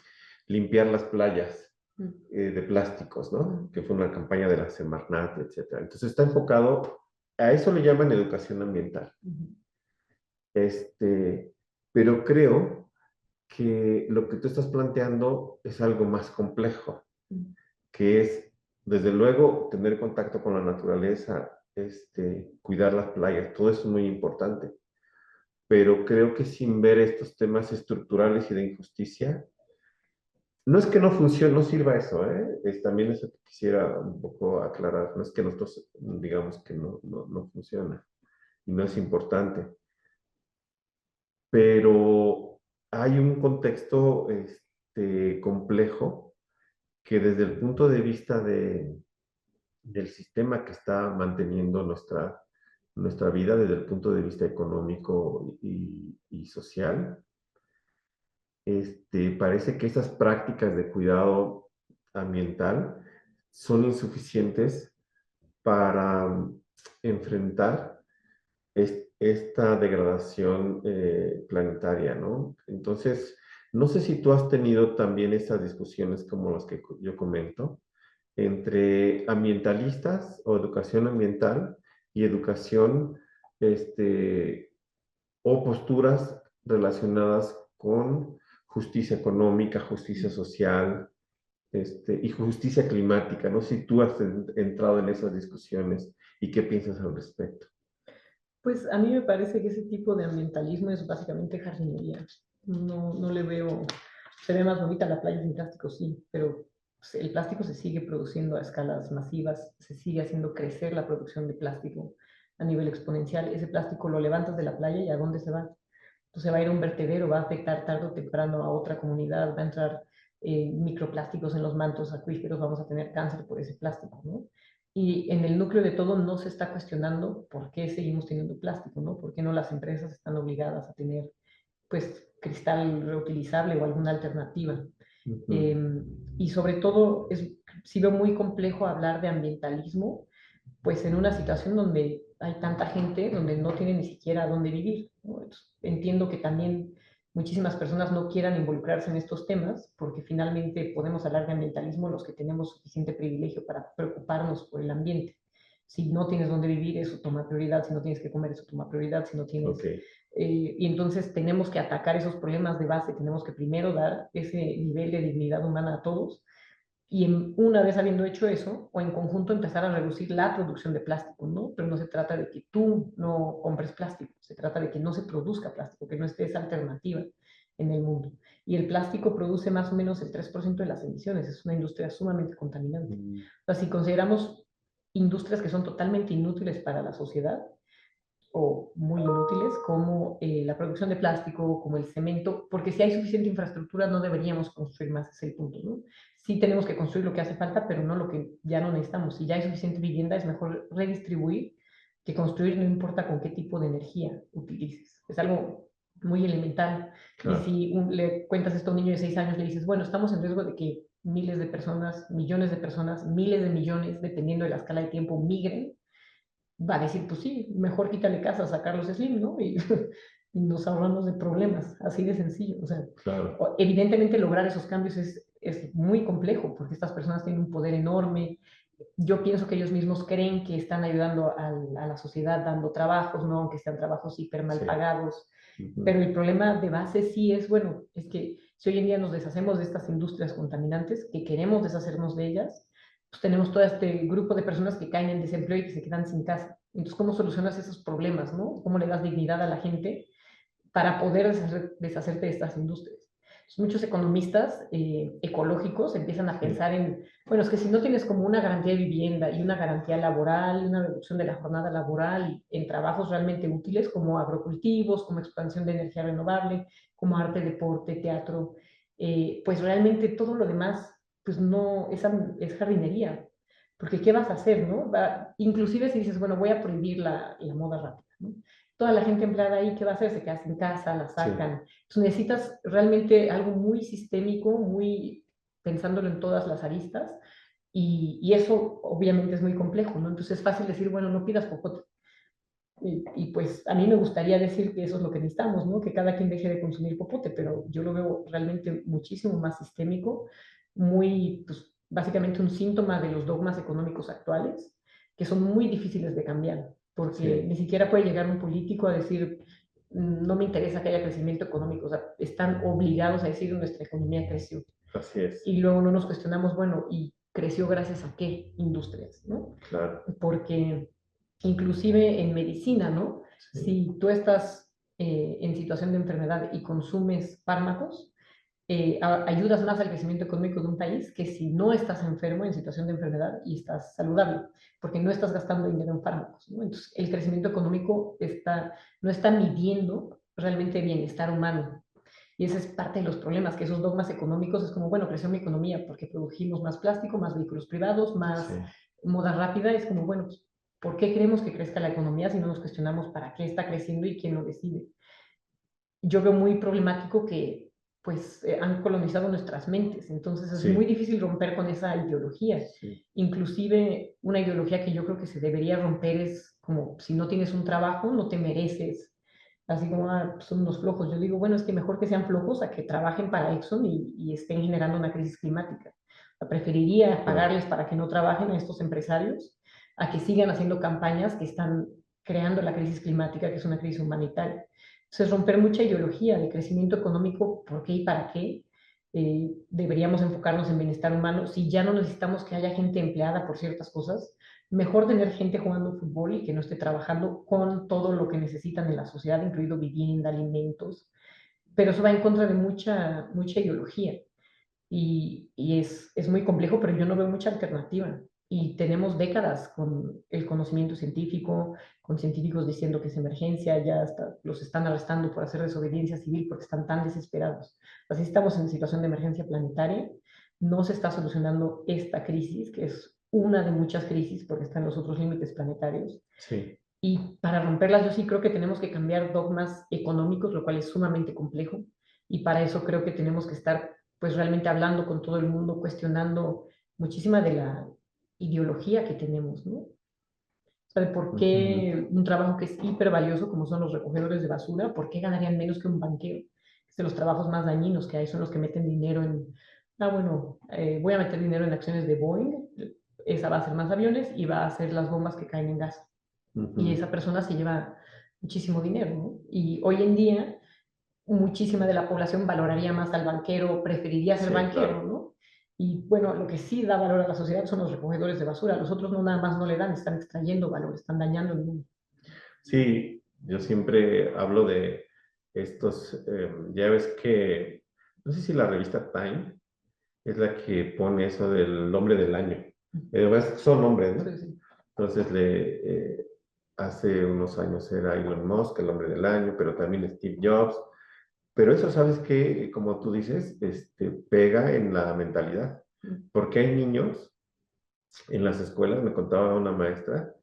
limpiar las playas Mm, de plásticos, ¿no? Que fue una campaña de la Semarnat, etcétera. Entonces está enfocado, a eso le llaman educación ambiental. ujú, Este, pero creo que lo que tú estás planteando es algo más complejo, mm. que es, desde luego, tener contacto con la naturaleza, cuidar las playas, todo eso es muy importante, pero creo que sin ver estos temas estructurales y de injusticia, no es que no funcione, no sirva eso, ¿eh? También eso que quisiera un poco aclarar, no es que nosotros digamos que no funciona y no es importante, pero hay un contexto complejo que desde el punto de vista del sistema que está manteniendo nuestra vida, desde el punto de vista económico y social, parece que esas prácticas de cuidado ambiental son insuficientes para enfrentar esta degradación planetaria, ¿no? Entonces, no sé si tú has tenido también esas discusiones como las que yo comento, entre ambientalistas o educación ambiental y educación, o posturas relacionadas con justicia económica, justicia social, y justicia climática. No sé si tú has entrado en esas discusiones y qué piensas al respecto. Pues a mí me parece que ese tipo de ambientalismo es básicamente jardinería. No le veo, se ve más bonita la playa sin plástico, sí, pero pues, el plástico se sigue produciendo a escalas masivas, se sigue haciendo crecer la producción de plástico a nivel exponencial. Ese plástico lo levantas de la playa y ¿a dónde se va? Entonces va a ir a un vertedero, va a afectar tarde o temprano a otra comunidad, va a entrar microplásticos en los mantos acuíferos, vamos a tener cáncer por ese plástico, ¿no? Y en el núcleo de todo no se está cuestionando por qué seguimos teniendo plástico, ¿no? ¿Por qué no las empresas están obligadas a tener, pues, cristal reutilizable o alguna alternativa? Ujú. Eh, y sobre todo, sí veo muy complejo hablar de ambientalismo pues en una situación donde hay tanta gente, donde no tiene ni siquiera dónde vivir, ¿no? Entonces, entiendo que también muchísimas personas no quieran involucrarse en estos temas, porque finalmente podemos hablar de ambientalismo los que tenemos suficiente privilegio para preocuparnos por el ambiente. Si no tienes dónde vivir, eso toma prioridad, si no tienes que comer, eso toma prioridad, si no Ok, tienes... y entonces tenemos que atacar esos problemas de base, tenemos que primero dar ese nivel de dignidad humana a todos y una vez habiendo hecho eso, o en conjunto empezar a reducir la producción de plástico, ¿no? Pero no se trata de que tú no compres plástico, se trata de que no se produzca plástico, que no esté esa alternativa en el mundo. Y el plástico produce más o menos el 3% de las emisiones, es una industria sumamente contaminante. mm, O sea, si consideramos industrias que son totalmente inútiles para la sociedad, o muy inútiles como la producción de plástico, como el cemento, porque si hay suficiente infraestructura no deberíamos construir más, ese es el punto, ¿no? Sí tenemos que construir lo que hace falta, pero no lo que ya no necesitamos. Si ya hay suficiente vivienda, es mejor redistribuir que construir, no importa con qué tipo de energía utilices. Es algo muy elemental. Y claro, si le cuentas esto a un niño de 6 años, le dices, bueno, estamos en riesgo de que miles de personas, millones de personas, miles de millones, dependiendo de la escala de tiempo, migren, va a decir, pues sí, mejor quítale casa, sacarlos Slim, ¿no? Y, y nos ahorramos de problemas, así de sencillo. O sea, claro, evidentemente lograr esos cambios es muy complejo porque estas personas tienen un poder enorme. Yo pienso que ellos mismos creen que están ayudando a la sociedad dando trabajos, ¿no? Aunque sean trabajos hiper mal sí. pagados. Ujú. Pero el problema de base sí es, bueno, es que si hoy en día nos deshacemos de estas industrias contaminantes, que queremos deshacernos de ellas, pues tenemos todo este grupo de personas que caen en desempleo y que se quedan sin casa. Entonces, ¿cómo solucionas esos problemas, no? ¿Cómo le das dignidad a la gente para poder deshacerte de estas industrias? Entonces, muchos economistas ecológicos empiezan a Sí, pensar en, bueno, es que si no tienes como una garantía de vivienda y una garantía laboral, una reducción de la jornada laboral en trabajos realmente útiles como agrocultivos, como expansión de energía renovable, como arte, deporte, teatro, pues realmente todo lo demás, pues no, es jardinería. Porque ¿qué vas a hacer, no? Inclusive si dices, bueno, voy a prohibir la moda rápida, ¿no? Toda la gente empleada ahí, ¿qué va a hacer? Se queda sin casa, la sí. sacan. Entonces necesitas realmente algo muy sistémico, muy pensándolo en todas las aristas, y eso obviamente es muy complejo, ¿no? Entonces es fácil decir, bueno, no pidas popote, Y pues a mí me gustaría decir que eso es lo que necesitamos, ¿no? Que cada quien deje de consumir popote, pero yo lo veo realmente muchísimo más sistémico, muy, pues básicamente un síntoma de los dogmas económicos actuales, que son muy difíciles de cambiar, porque Sí, ni siquiera puede llegar un político a decir, no me interesa que haya crecimiento económico, o sea, están obligados a decir nuestra economía creció. así es, Y luego no nos cuestionamos, bueno, ¿y creció gracias a qué industrias, ¿no? claro. Porque inclusive en medicina, ¿no? Sí, Si tú estás en situación de enfermedad y consumes fármacos, ayudas más al crecimiento económico de un país que si no estás enfermo en situación de enfermedad y estás saludable, porque no estás gastando dinero en fármacos, ¿no? Entonces, el crecimiento económico no está midiendo realmente bienestar humano. Y ese es parte de los problemas, que esos dogmas económicos es como, bueno, creció mi economía porque produjimos más plástico, más vehículos privados, más sí, moda rápida. Es como, bueno, pues, ¿por qué queremos que crezca la economía si no nos cuestionamos para qué está creciendo y quién lo decide? Yo veo muy problemático que pues han colonizado nuestras mentes, entonces es muy sí, difícil romper con esa ideología. sí, Inclusive una ideología que yo creo que se debería romper es como si no tienes un trabajo, no te mereces, así como pues, son unos flojos. Yo digo, bueno, es que mejor que sean flojos a que trabajen para Exxon y estén generando una crisis climática. O sea, preferiría claro. pagarles para que no trabajen a estos empresarios a que sigan haciendo campañas que están creando la crisis climática, que es una crisis humanitaria. Entonces, romper mucha ideología de crecimiento económico, por qué y para qué. Deberíamos enfocarnos en bienestar humano. Si ya no necesitamos que haya gente empleada por ciertas cosas, mejor tener gente jugando fútbol y que no esté trabajando con todo lo que necesitan en la sociedad, incluido vivienda, alimentos. Pero eso va en contra de mucha ideología y es muy complejo, pero yo no veo mucha alternativa. Y tenemos décadas con el conocimiento científico, con científicos diciendo que es emergencia, ya hasta los están arrestando por hacer desobediencia civil porque están tan desesperados. Así estamos en situación de emergencia planetaria, no se está solucionando esta crisis, que es una de muchas crisis porque están los otros límites planetarios. Sí, Y para romperlas yo sí creo que tenemos que cambiar dogmas económicos, lo cual es sumamente complejo. Y para eso creo que tenemos que estar pues realmente hablando con todo el mundo, cuestionando muchísima de la ideología que tenemos, ¿no? O sea, de por ujú, qué un trabajo que es hiper valioso, como son los recogedores de basura, ¿por qué ganarían menos que un banquero? Es de los trabajos más dañinos que hay, son los que meten dinero bueno, voy a meter dinero en acciones de Boeing, esa va a hacer más aviones y va a hacer las bombas que caen en gas y ujú. esa persona se lleva muchísimo dinero, ¿no? Y hoy en día muchísima de la población valoraría más al banquero, preferiría ser Sí, banquero, claro. ¿no? Y bueno, lo que sí da valor a la sociedad son los recogedores de basura. Los otros no nada más no le dan, están extrayendo valor, están dañando el mundo. Sí, yo siempre hablo de estos, ya ves que, no sé si la revista Time es la que pone eso del hombre del año. Son hombres, ¿no? Sí, sí. Entonces, hace unos años era Elon Musk, el hombre del año, pero también Steve Jobs. Pero eso, ¿sabes qué? Como tú dices, pega en la mentalidad. Porque hay niños en las escuelas, me contaba una maestra,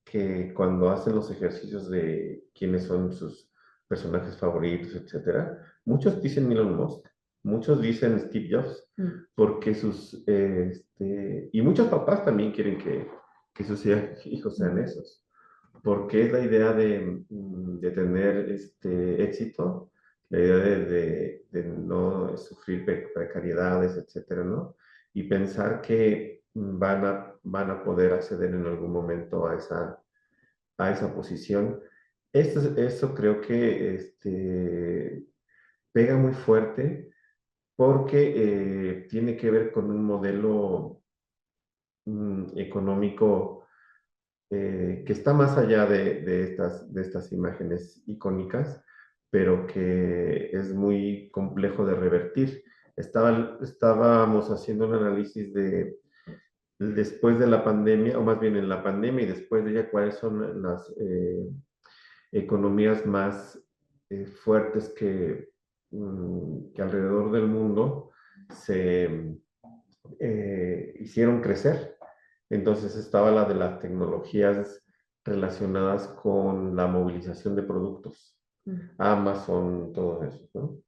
que cuando hacen los ejercicios de quiénes son sus personajes favoritos, etcétera, muchos dicen Elon Musk, muchos dicen Steve Jobs, Mm. porque y muchos papás también quieren que sus hijos sean Mm. esos, porque es la idea de tener éxito, la idea de no sufrir precariedades, etcétera, ¿no? Y pensar que van a poder acceder en algún momento a esa posición. Eso creo que pega muy fuerte porque tiene que ver con un modelo económico que está más allá de estas imágenes icónicas, pero que es muy complejo de revertir. Estábamos haciendo un análisis de después de la pandemia, o más bien en la pandemia y después de ella, cuáles son las economías más fuertes que alrededor del mundo se hicieron crecer. Entonces estaba la de las tecnologías relacionadas con la movilización de productos, Mm. Amazon, todo eso, ¿no?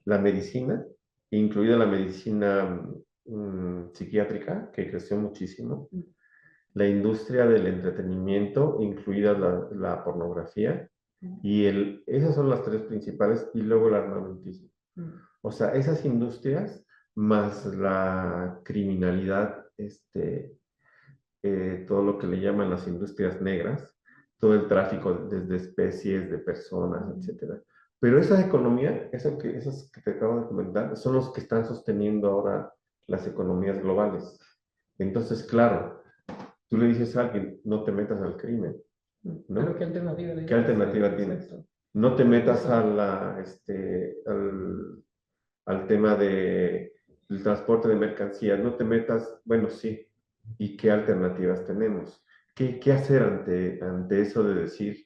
La medicina, incluida la medicina psiquiátrica, que creció muchísimo, la industria del entretenimiento, incluida la pornografía, y esas son las tres principales, y luego el armamentismo. O sea, esas industrias más la criminalidad, todo lo que le llaman las industrias negras, todo el tráfico desde especies, de personas, etcétera. Pero esa economía, esos que te acabo de comentar, son los que están sosteniendo ahora las economías globales. Entonces, claro, tú le dices a alguien, no te metas al crimen, Pero ¿no? ¿qué alternativa ¿Qué tienes? alternativa tienes? No te metas al tema del transporte de mercancías, no te metas, bueno, sí, ¿y qué alternativas tenemos? ¿Qué hacer ante eso de decir,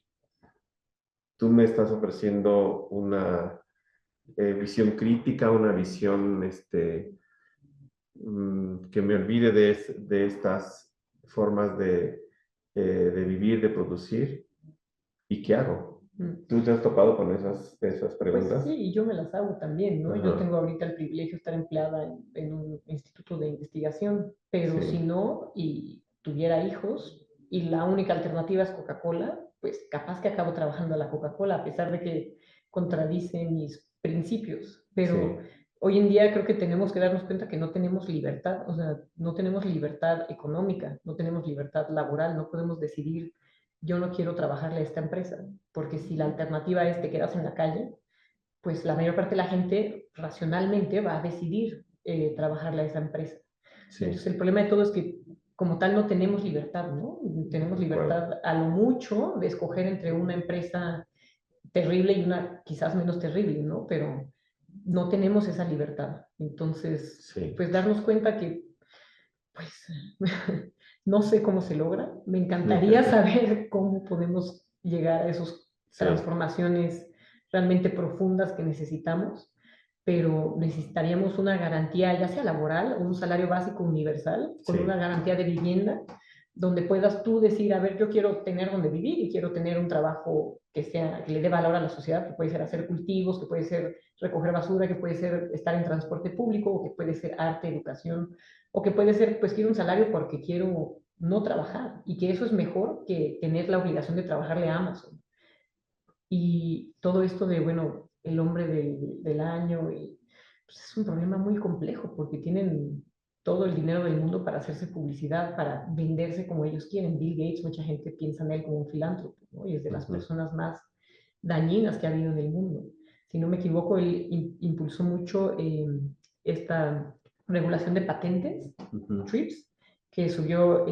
tú me estás ofreciendo una visión crítica, una visión que me olvide de estas formas de vivir, de producir? ¿Y qué hago? ¿Tú te has topado con esas Pues sí, preguntas? y yo me las hago también, ¿no? Yo Ajá, tengo ahorita el privilegio de estar empleada en un instituto de investigación, pero si sí, no, y tuviera hijos, y la única alternativa es Coca-Cola, pues capaz que acabo trabajando a la Coca-Cola, a pesar de que contradice mis principios. Pero sí, hoy en día creo que tenemos que darnos cuenta que no tenemos libertad, o sea, no tenemos libertad económica, no tenemos libertad laboral, no podemos decidir, yo no quiero trabajarle a esta empresa, porque si la alternativa es te quedas en la calle, pues la mayor parte de la gente racionalmente va a decidir trabajarle a esa empresa. Entonces, sí, el problema de todo es que como tal no tenemos libertad, ¿no? Tenemos de acuerdo. libertad a lo mucho de escoger entre una empresa terrible y una quizás menos terrible, ¿no? Pero no tenemos esa libertad. Entonces, Sí, pues darnos cuenta que, pues, no sé cómo se logra. Me encantaría saber cómo podemos llegar a esas sí, transformaciones realmente profundas que necesitamos, pero necesitaríamos una garantía, ya sea laboral o un salario básico universal, con una sí, garantía de vivienda, donde puedas tú decir, a ver, yo quiero tener donde vivir y quiero tener un trabajo que sea, que le dé valor a la sociedad, que puede ser hacer cultivos, que puede ser recoger basura, que puede ser estar en transporte público, o que puede ser arte, educación, o que puede ser, pues quiero un salario porque quiero no trabajar, y que eso es mejor que tener la obligación de trabajarle a Amazon. Y todo esto de, bueno, el hombre del año, y, pues es un problema muy complejo porque tienen todo el dinero del mundo para hacerse publicidad, para venderse como ellos quieren. Bill Gates, mucha gente piensa en él como un filántropo, ¿no? Y es de las ujú, personas más dañinas que ha habido en el mundo. Si no me equivoco, él impulsó mucho esta regulación de patentes, ujú, TRIPS, que subió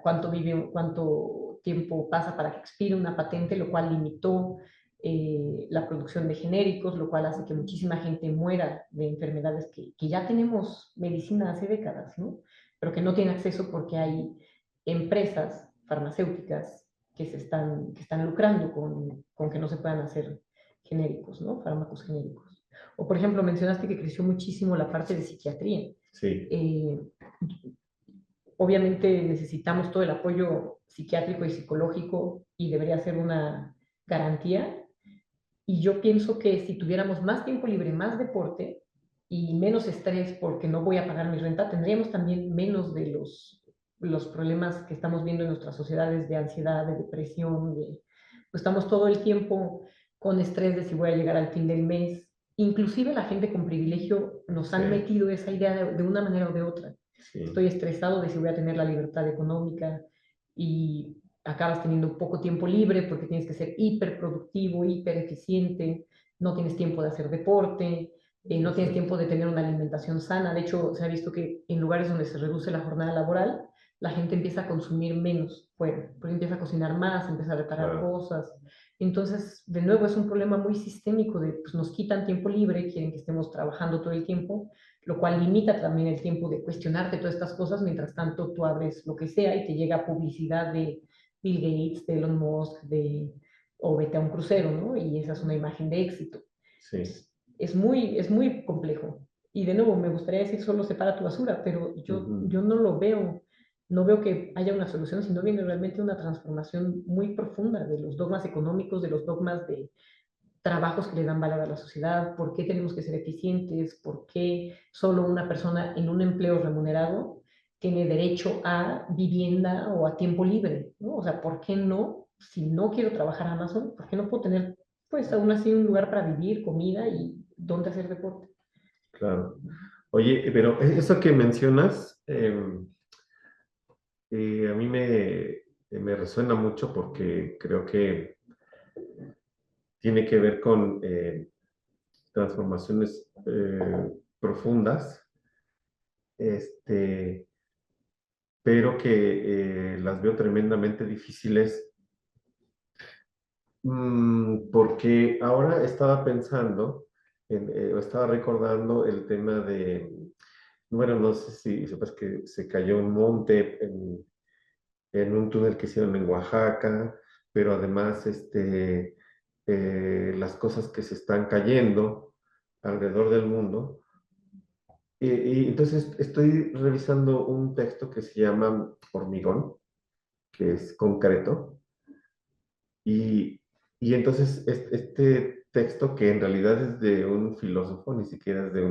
cuánto vive, cuánto tiempo pasa para que expire una patente, lo cual limitó la producción de genéricos, lo cual hace que muchísima gente muera de enfermedades que ya tenemos medicina hace décadas, ¿no? Pero que no tienen acceso porque hay empresas farmacéuticas que están lucrando con que no se puedan hacer genéricos, ¿no? Fármacos genéricos. O, por ejemplo, mencionaste que creció muchísimo la parte de psiquiatría. sí, Eh, Obviamente necesitamos todo el apoyo psiquiátrico y psicológico y debería ser una garantía, y yo pienso que si tuviéramos más tiempo libre, más deporte y menos estrés porque no voy a pagar mi renta, tendríamos también menos de los problemas que estamos viendo en nuestras sociedades de ansiedad, de depresión, pues estamos todo el tiempo con estrés de si voy a llegar al fin del mes. Inclusive la gente con privilegio nos sí, han metido esa idea de una manera o de otra. sí, Estoy estresado de si voy a tener la libertad económica, y acabas teniendo poco tiempo libre porque tienes que ser hiper productivo, hiper eficiente, no tienes tiempo de hacer deporte, no tienes exacto. tiempo de tener una alimentación sana. De hecho, se ha visto que en lugares donde se reduce la jornada laboral, la gente empieza a consumir menos fuera, porque empieza a cocinar más, empieza a reparar Claro, cosas. Entonces, de nuevo, es un problema muy sistémico de, pues nos quitan tiempo libre, quieren que estemos trabajando todo el tiempo, lo cual limita también el tiempo de cuestionarte todas estas cosas. Mientras tanto, tú abres lo que sea y te llega publicidad de Bill Gates, de Elon Musk, o vete a un crucero, ¿no? Y esa es una imagen de éxito. sí, Es muy complejo. Y de nuevo, me gustaría decir solo separa tu basura, pero ujú, yo no lo veo, no veo que haya una solución, sino viene realmente una transformación muy profunda de los dogmas económicos, de los dogmas de trabajos que le dan valor a la sociedad, por qué tenemos que ser eficientes, por qué solo una persona en un empleo remunerado tiene derecho a vivienda o a tiempo libre, ¿no? O sea, ¿por qué no? Si no quiero trabajar a Amazon, ¿por qué no puedo tener, pues, aún así un lugar para vivir, comida y dónde hacer deporte? Claro. Oye, pero eso que mencionas, a mí me resuena mucho porque creo que tiene que ver con transformaciones profundas, este, pero que las veo tremendamente difíciles. Porque ahora estaba pensando, o estaba recordando el tema de, bueno, no sé si sepas que se cayó un monte en un túnel que hicieron en Oaxaca, pero además las cosas que se están cayendo alrededor del mundo. Y entonces estoy revisando un texto que se llama Hormigón, que es concreto. Y, y entonces este texto, que en realidad es de un filósofo, ni siquiera es de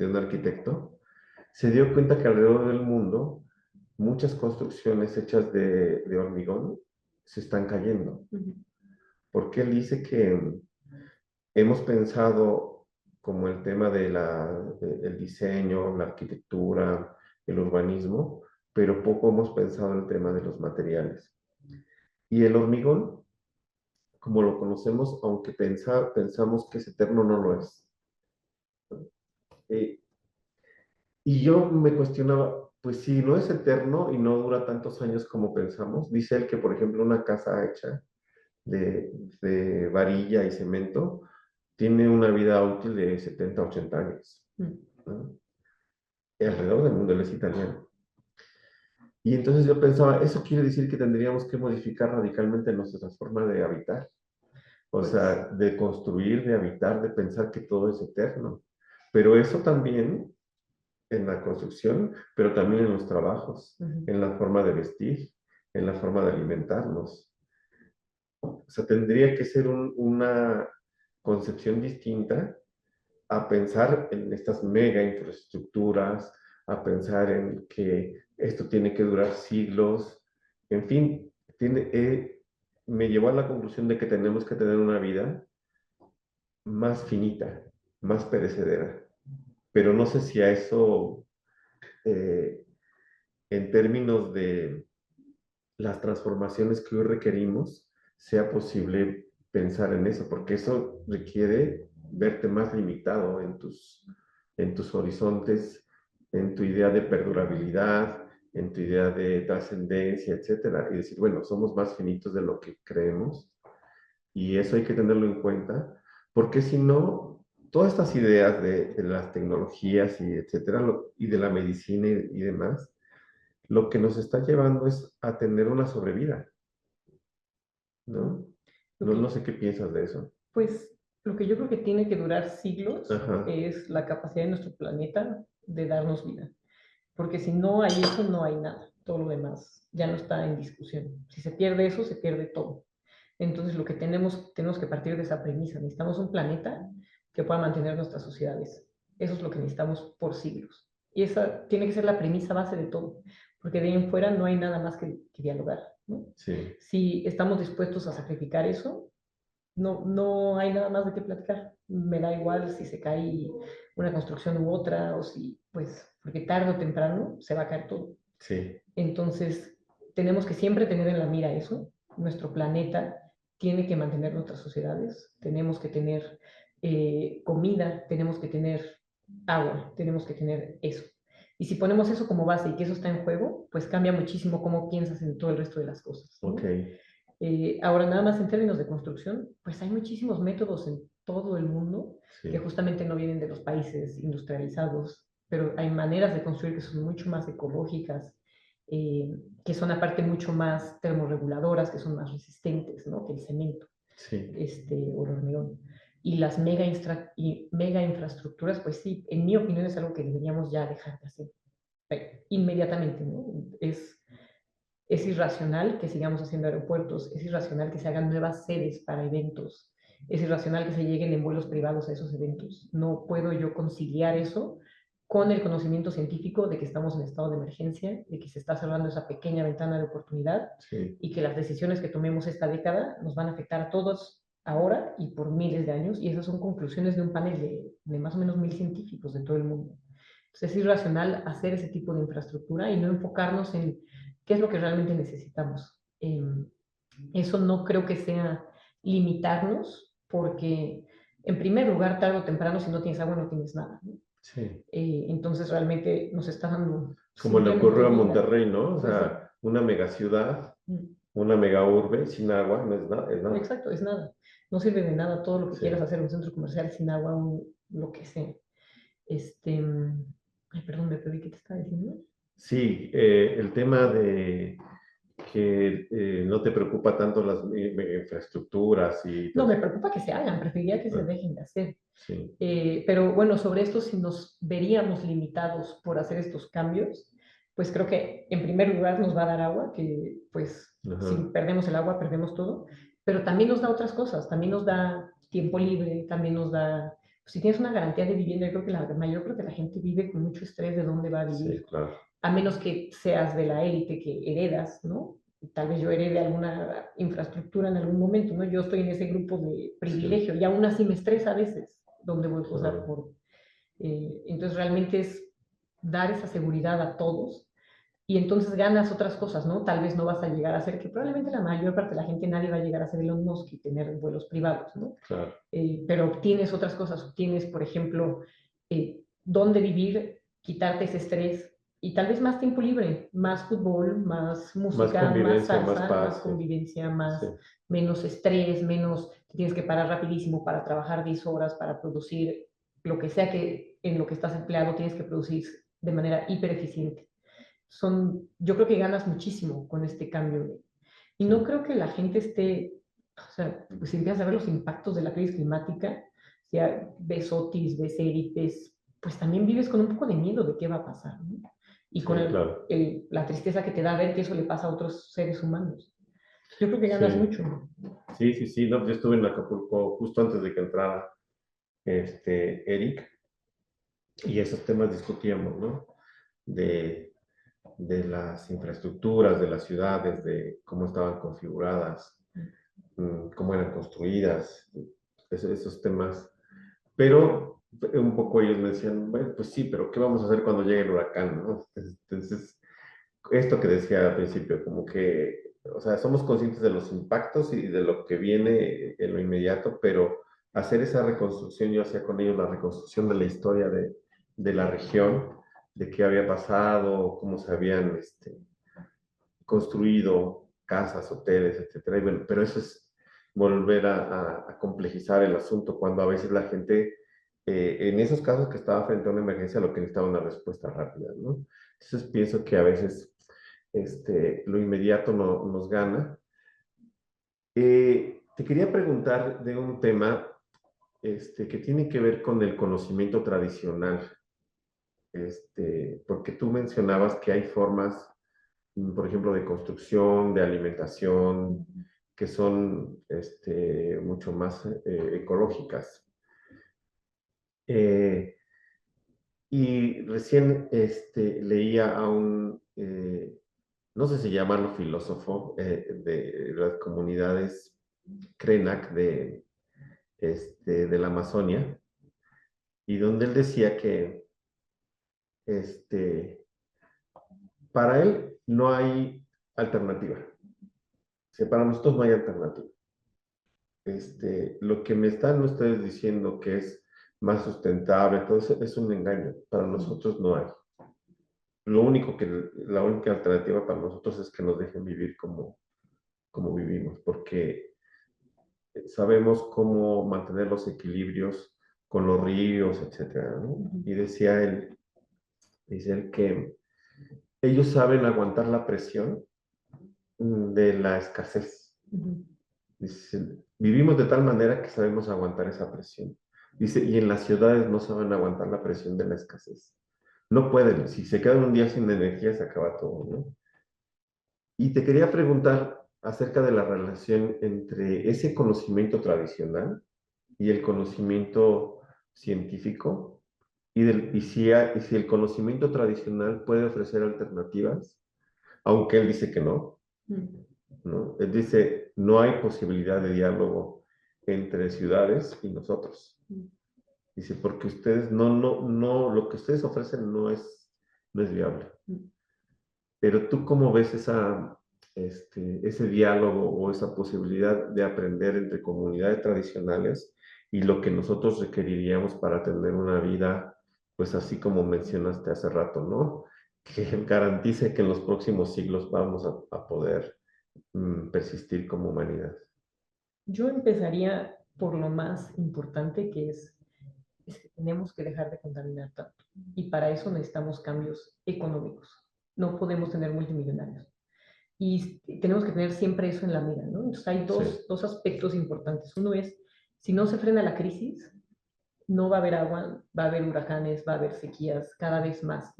un arquitecto, se dio cuenta que alrededor del mundo muchas construcciones hechas de hormigón se están cayendo. Porque él dice que hemos pensado como el tema del diseño, la arquitectura, el urbanismo, pero poco hemos pensado en el tema de los materiales. Y el hormigón, como lo conocemos, aunque pensamos que es eterno, no lo es. Eh, y yo me cuestionaba, pues si no es eterno y no dura tantos años como pensamos, dice él que, por ejemplo, una casa hecha de, de varilla y cemento tiene una vida útil de 70 80 años. ¿No? Y alrededor del mundo, él es italiano. Y entonces yo pensaba, eso quiere decir que tendríamos que modificar radicalmente nuestra forma de habitar. O Pues, sea, de construir, de habitar, de pensar que todo es eterno. Pero eso también en la construcción, pero también en los trabajos, en la forma de vestir, en la forma de alimentarnos. O sea, tendría que ser una concepción distinta a pensar en estas mega infraestructuras, a pensar en que esto tiene que durar siglos. En fin, me llevó a la conclusión de que tenemos que tener una vida más finita, más perecedera. Pero no sé si a eso, eh, en términos de las transformaciones que hoy requerimos, sea posible pensar en eso, porque eso requiere verte más limitado en tus horizontes, en tu idea de perdurabilidad, en tu idea de trascendencia, etcétera, y decir, bueno, somos más finitos de lo que creemos, y eso hay que tenerlo en cuenta, porque si no, todas estas ideas de las tecnologías y etcétera, y de la medicina y demás, lo que nos está llevando es a tener una sobrevida, ¿no? lo No que, sé qué piensas de eso. pues, lo que yo creo que tiene que durar siglos Ajá, es la capacidad de nuestro planeta de darnos vida. Porque si no hay eso, no hay nada. Todo lo demás ya no está en discusión. Si se pierde eso, se pierde todo. Entonces, lo que tenemos que partir de esa premisa. Necesitamos un planeta que pueda mantener nuestras sociedades. Eso es lo que necesitamos por siglos. Y esa tiene que ser la premisa base de todo, porque de ahí en fuera no hay nada más que dialogar, ¿no? sí, Si estamos dispuestos a sacrificar eso, no hay nada más de qué platicar. Me da igual si se cae una construcción u otra, o si, pues, porque tarde o temprano se va a caer todo. sí, Entonces, tenemos que siempre tener en la mira eso. Nuestro planeta tiene que mantener nuestras sociedades, tenemos que tener comida, tenemos que tener agua, tenemos que tener eso. Y si ponemos eso como base y que eso está en juego, pues cambia muchísimo cómo piensas en todo el resto de las cosas, ok, ¿no? Ahora, nada más en términos de construcción, pues hay muchísimos métodos en todo el mundo que sí, justamente no vienen de los países industrializados, pero hay maneras de construir que son mucho más ecológicas, que son aparte mucho más termorreguladoras, que son más resistentes, ¿no? Que el cemento, sí, o el hormigón. Y las mega infraestructuras, pues sí, en mi opinión es algo que deberíamos ya dejar de hacer inmediatamente, ¿no? Es irracional que sigamos haciendo aeropuertos, es irracional que se hagan nuevas sedes para eventos, es irracional que se lleguen en vuelos privados a esos eventos. No puedo yo conciliar eso con el conocimiento científico de que estamos en estado de emergencia, de que se está cerrando esa pequeña ventana de oportunidad sí, y que las decisiones que tomemos esta década nos van a afectar a todos ahora y por miles de años. Y esas son conclusiones de un panel de más o menos 1000 científicos de todo el mundo. Entonces es irracional hacer ese tipo de infraestructura y no enfocarnos en qué es lo que realmente necesitamos. Eso no creo que sea limitarnos, porque en primer lugar, tarde o temprano, si no tienes agua, no tienes nada, ¿no? sí. Entonces realmente nos está dando Como le simplemente ocurrió a vida. Monterrey, ¿no? O Sí, sí. sea, una megaciudad, Mm, una mega urbe sin agua, no es nada, es nada. exacto, es nada. No sirve de nada todo lo que quieras Sí. hacer en un centro comercial sin agua, lo que sea. Ay, perdón, me perdí, ¿qué te estaba diciendo? Sí, el tema de que no te preocupa tanto las infraestructuras y No, todo me eso. preocupa que se hagan, preferiría que se Ah, dejen de hacer. sí, Pero bueno, sobre esto, si nos veríamos limitados por hacer estos cambios, pues creo que en primer lugar nos va a dar agua, que pues si ajá, perdemos el agua, perdemos todo, pero también nos da otras cosas, también nos da tiempo libre, también nos da, pues, si tienes una garantía de vivienda, yo creo que la mayor parte de la gente vive con mucho estrés de dónde va a sí, vivir, claro, a menos que seas de la élite que heredas, ¿no? Tal vez yo herede alguna infraestructura en algún momento, ¿no? Yo estoy en ese grupo de sí, privilegio y aún así me estresa a veces donde voy a usar ah, por... entonces realmente es dar esa seguridad a todos y entonces ganas otras cosas, ¿no? Tal vez no vas a llegar a ser, que probablemente la mayor parte de la gente nadie va a llegar a ser Elon Musk y tener vuelos privados, ¿no? claro, Pero obtienes otras cosas, obtienes, por ejemplo, dónde vivir, quitarte ese estrés y tal vez más tiempo libre, más fútbol, más más música, más convivencia, más salsa, más paz, sí, convivencia, sí, más, menos estrés, menos te tienes que parar rapidísimo para trabajar 10 horas, para producir lo que sea que en lo que estás empleado tienes que producir de manera hiper eficiente. Yo creo que ganas muchísimo con este cambio. Y no sí, creo que la gente esté, o sea, pues si empiezas a ver los impactos de la crisis climática, ya ves Otis, ves Eric, pues también vives con un poco de miedo de qué va a pasar, ¿no? Y con sí, claro, la tristeza que te da ver que eso le pasa a otros seres humanos. Yo creo que ganas sí, mucho. sí, sí, sí, no, yo estuve en Acapulco justo antes de que entrara Eric, y esos temas discutíamos, ¿no? De, de las infraestructuras, de las ciudades, de cómo estaban configuradas, cómo eran construidas, esos temas. Pero un poco ellos me decían, bueno, pues sí, pero ¿qué vamos a hacer cuando llegue el huracán, no? Entonces, esto que decía al principio, como que, o sea, somos conscientes de los impactos y de lo que viene en lo inmediato, pero hacer esa reconstrucción, yo hacía con ellos la reconstrucción de la historia de la región, de qué había pasado, cómo se habían construido casas, hoteles, etcétera. Y bueno, pero eso es volver a complejizar el asunto cuando a veces la gente, en esos casos que estaba frente a una emergencia, lo que necesitaba una respuesta rápida, ¿no? Entonces pienso que a veces lo inmediato nos gana. Te quería preguntar de un tema que tiene que ver con el conocimiento tradicional, porque tú mencionabas que hay formas, por ejemplo, de construcción, de alimentación, que son mucho más ecológicas. Eh, y recién leía a no sé si llamarlo filósofo, de las comunidades Krenak de la Amazonia, y donde él decía que este, para él no hay alternativa. O sea, para nosotros no hay alternativa. Lo que me están ustedes diciendo que es más sustentable, todo eso es un engaño. Para nosotros no hay. La única alternativa para nosotros es que nos dejen vivir como vivimos, porque sabemos cómo mantener los equilibrios con los ríos, etcétera, ¿no? Y dice él que ellos saben aguantar la presión de la escasez. Dice, vivimos de tal manera que sabemos aguantar esa presión. Dice, y en las ciudades no saben aguantar la presión de la escasez. No pueden, si se quedan un día sin energía se acaba todo, ¿no? Y te quería preguntar acerca de la relación entre ese conocimiento tradicional y el conocimiento científico y si el conocimiento tradicional puede ofrecer alternativas, aunque él dice que no, Mm, ¿no? Él dice, no hay posibilidad de diálogo entre ciudades y nosotros. mm. Dice, porque ustedes no, lo que ustedes ofrecen no es viable. Mm. Pero tú, ¿cómo ves ese diálogo o esa posibilidad de aprender entre comunidades tradicionales y lo que nosotros requeriríamos para tener una vida, pues así como mencionaste hace rato, ¿no? Que garantice que en los próximos siglos vamos a poder persistir como humanidad. Yo empezaría por lo más importante es que tenemos que dejar de contaminar tanto. Y para eso necesitamos cambios económicos. No podemos tener multimillonarios. Y tenemos que tener siempre eso en la mira, ¿no? Entonces hay Sí, dos aspectos importantes. Uno es, si no se frena la crisis, no va a haber agua, va a haber huracanes, va a haber sequías cada vez más.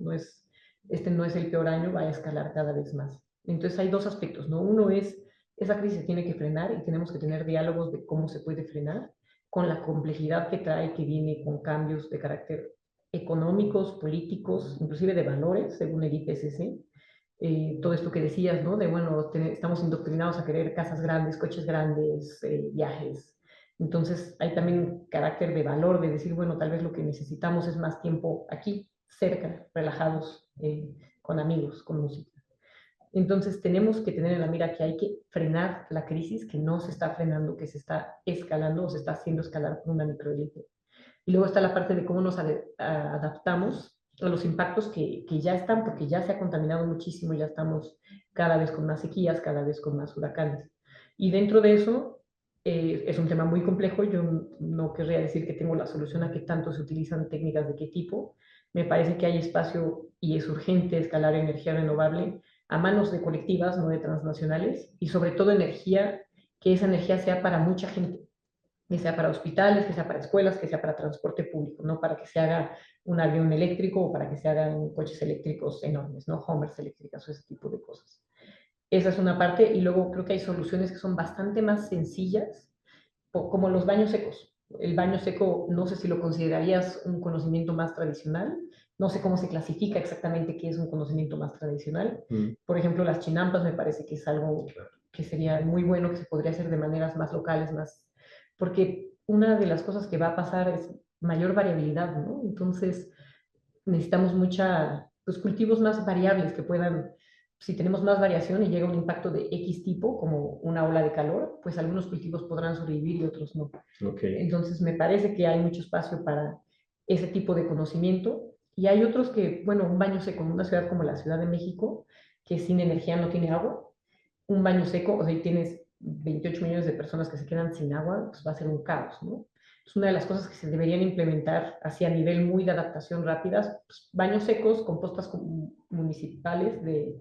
Este no es el peor año, va a escalar cada vez más. Entonces hay dos aspectos, ¿no? Uno es, esa crisis se tiene que frenar y tenemos que tener diálogos de cómo se puede frenar con la complejidad que trae, que viene con cambios de carácter económicos, políticos, inclusive de valores, según el IPCC. Todo esto que decías, ¿no? De, bueno, estamos indoctrinados a querer casas grandes, coches grandes, viajes. Entonces hay también un carácter de valor, de decir, bueno, tal vez lo que necesitamos es más tiempo aquí, cerca, relajados, con amigos, con música. Entonces tenemos que tener en la mira que hay que frenar la crisis, que no se está frenando, que se está escalando o se está haciendo escalar por una microélite. Y luego está la parte de cómo nos adaptamos a los impactos que ya están, porque ya se ha contaminado muchísimo, ya estamos cada vez con más sequías, cada vez con más huracanes. Y dentro de eso es un tema muy complejo. Yo no querría decir que tengo la solución a qué tanto se utilizan técnicas de qué tipo. Me parece que hay espacio y es urgente escalar energía renovable a manos de colectivas, no de transnacionales, y sobre todo energía, que esa energía sea para mucha gente, que sea para hospitales, que sea para escuelas, que sea para transporte público, no para que se haga un avión eléctrico o para que se hagan coches eléctricos enormes, ¿no? Homers eléctricas o ese tipo de cosas. Esa es una parte y luego creo que hay soluciones que son bastante más sencillas, como los baños secos. El baño seco, no sé si lo considerarías un conocimiento más tradicional, no sé cómo se clasifica exactamente qué es un conocimiento más tradicional. mm, Por ejemplo, las chinampas me parece que es algo claro. que sería muy bueno, que se podría hacer de maneras más locales, porque una de las cosas que va a pasar es mayor variabilidad, ¿no? Entonces necesitamos pues, cultivos más variables que puedan, si tenemos más variación y llega un impacto de X tipo, como una ola de calor, pues algunos cultivos podrán sobrevivir y otros no. Ok, Entonces me parece que hay mucho espacio para ese tipo de conocimiento. Y hay otros que, bueno, un baño seco en una ciudad como la Ciudad de México, que sin energía no tiene agua, un baño seco, o sea, tienes 28 millones de personas que se quedan sin agua, pues va a ser un caos, ¿no? Es una de las cosas que se deberían implementar así a nivel muy de adaptación rápidas, pues, baños secos, compostas municipales de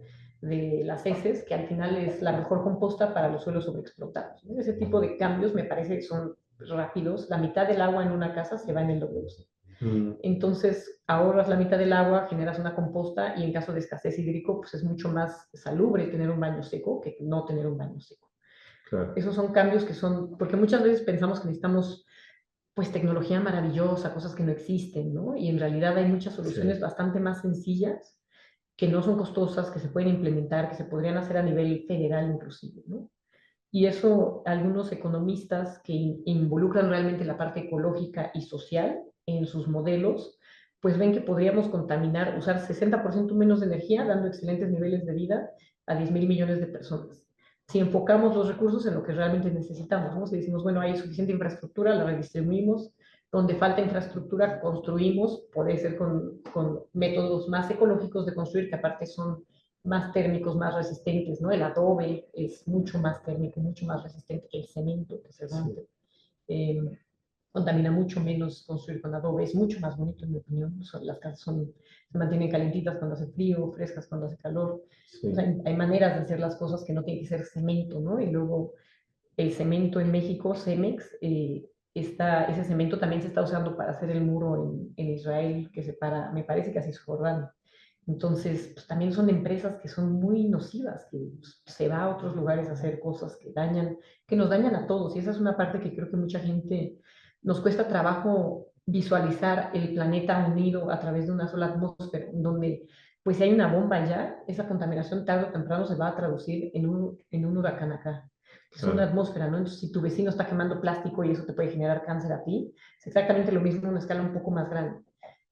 las heces, que al final es la mejor composta para los suelos sobreexplotados, ¿no? Ese tipo de cambios me parece que son rápidos. La mitad del agua en una casa se va en el WC. mm, Entonces ahorras la mitad del agua, generas una composta y en caso de escasez hídrico, pues es mucho más salubre tener un baño seco que no tener un baño seco. claro, Esos son cambios que son, porque muchas veces pensamos que necesitamos pues tecnología maravillosa, cosas que no existen, ¿no? Y en realidad hay muchas soluciones sí, bastante más sencillas que no son costosas, que se pueden implementar, que se podrían hacer a nivel federal inclusive, ¿no? Y eso algunos economistas que involucran realmente la parte ecológica y social en sus modelos, pues ven que podríamos contaminar, usar 60% menos de energía, dando excelentes niveles de vida a 10 mil millones de personas. Si enfocamos los recursos en lo que realmente necesitamos, ¿no? Si decimos, bueno, hay suficiente infraestructura, la redistribuimos, donde falta infraestructura, construimos, puede ser con métodos más ecológicos de construir, que aparte son más térmicos, más resistentes, ¿no? El adobe es mucho más térmico, mucho más resistente que el cemento que se sí, rompe. Eh, Contamina mucho menos construir con adobe, es mucho más bonito en mi opinión. Las casas se mantienen calentitas cuando hace frío, frescas cuando hace calor. O sea, sí, hay maneras de hacer las cosas que no tiene que ser cemento, ¿no? Y luego el cemento en México, Cemex, ese cemento también se está usando para hacer el muro en Israel que separa, me parece que así es Jordania. Entonces, pues, también son empresas que son muy nocivas, que pues, se va a otros lugares a hacer cosas que nos dañan a todos. Y esa es una parte que creo que mucha gente nos cuesta trabajo visualizar el planeta unido a través de una sola atmósfera, en donde pues si hay una bomba ya, esa contaminación tarde o temprano se va a traducir en un huracán acá. Es una Claro. atmósfera, ¿no? Entonces, si tu vecino está quemando plástico y eso te puede generar cáncer a ti, es exactamente lo mismo en una escala un poco más grande.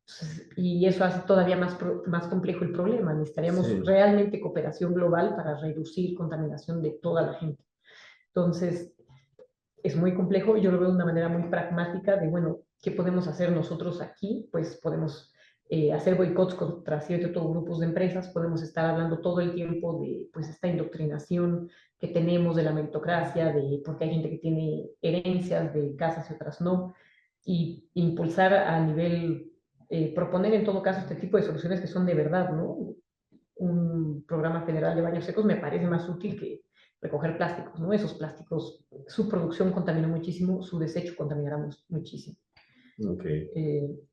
Entonces, y eso hace todavía más complejo el problema. Necesitaríamos Sí, realmente cooperación global para reducir contaminación de toda la gente. Entonces, es muy complejo. Yo lo veo de una manera muy pragmática de, bueno, ¿qué podemos hacer nosotros aquí? Pues podemos hacer boicots contra ciertos grupos de empresas, podemos estar hablando todo el tiempo de pues esta indoctrinación que tenemos de la meritocracia, de porque hay gente que tiene herencias de casas y otras no, y impulsar a nivel, proponer en todo caso este tipo de soluciones que son de verdad, ¿no? Un programa federal de baños secos me parece más útil que recoger plásticos, ¿no? Esos plásticos, su producción contamina muchísimo, su desecho contaminará muchísimo. ok.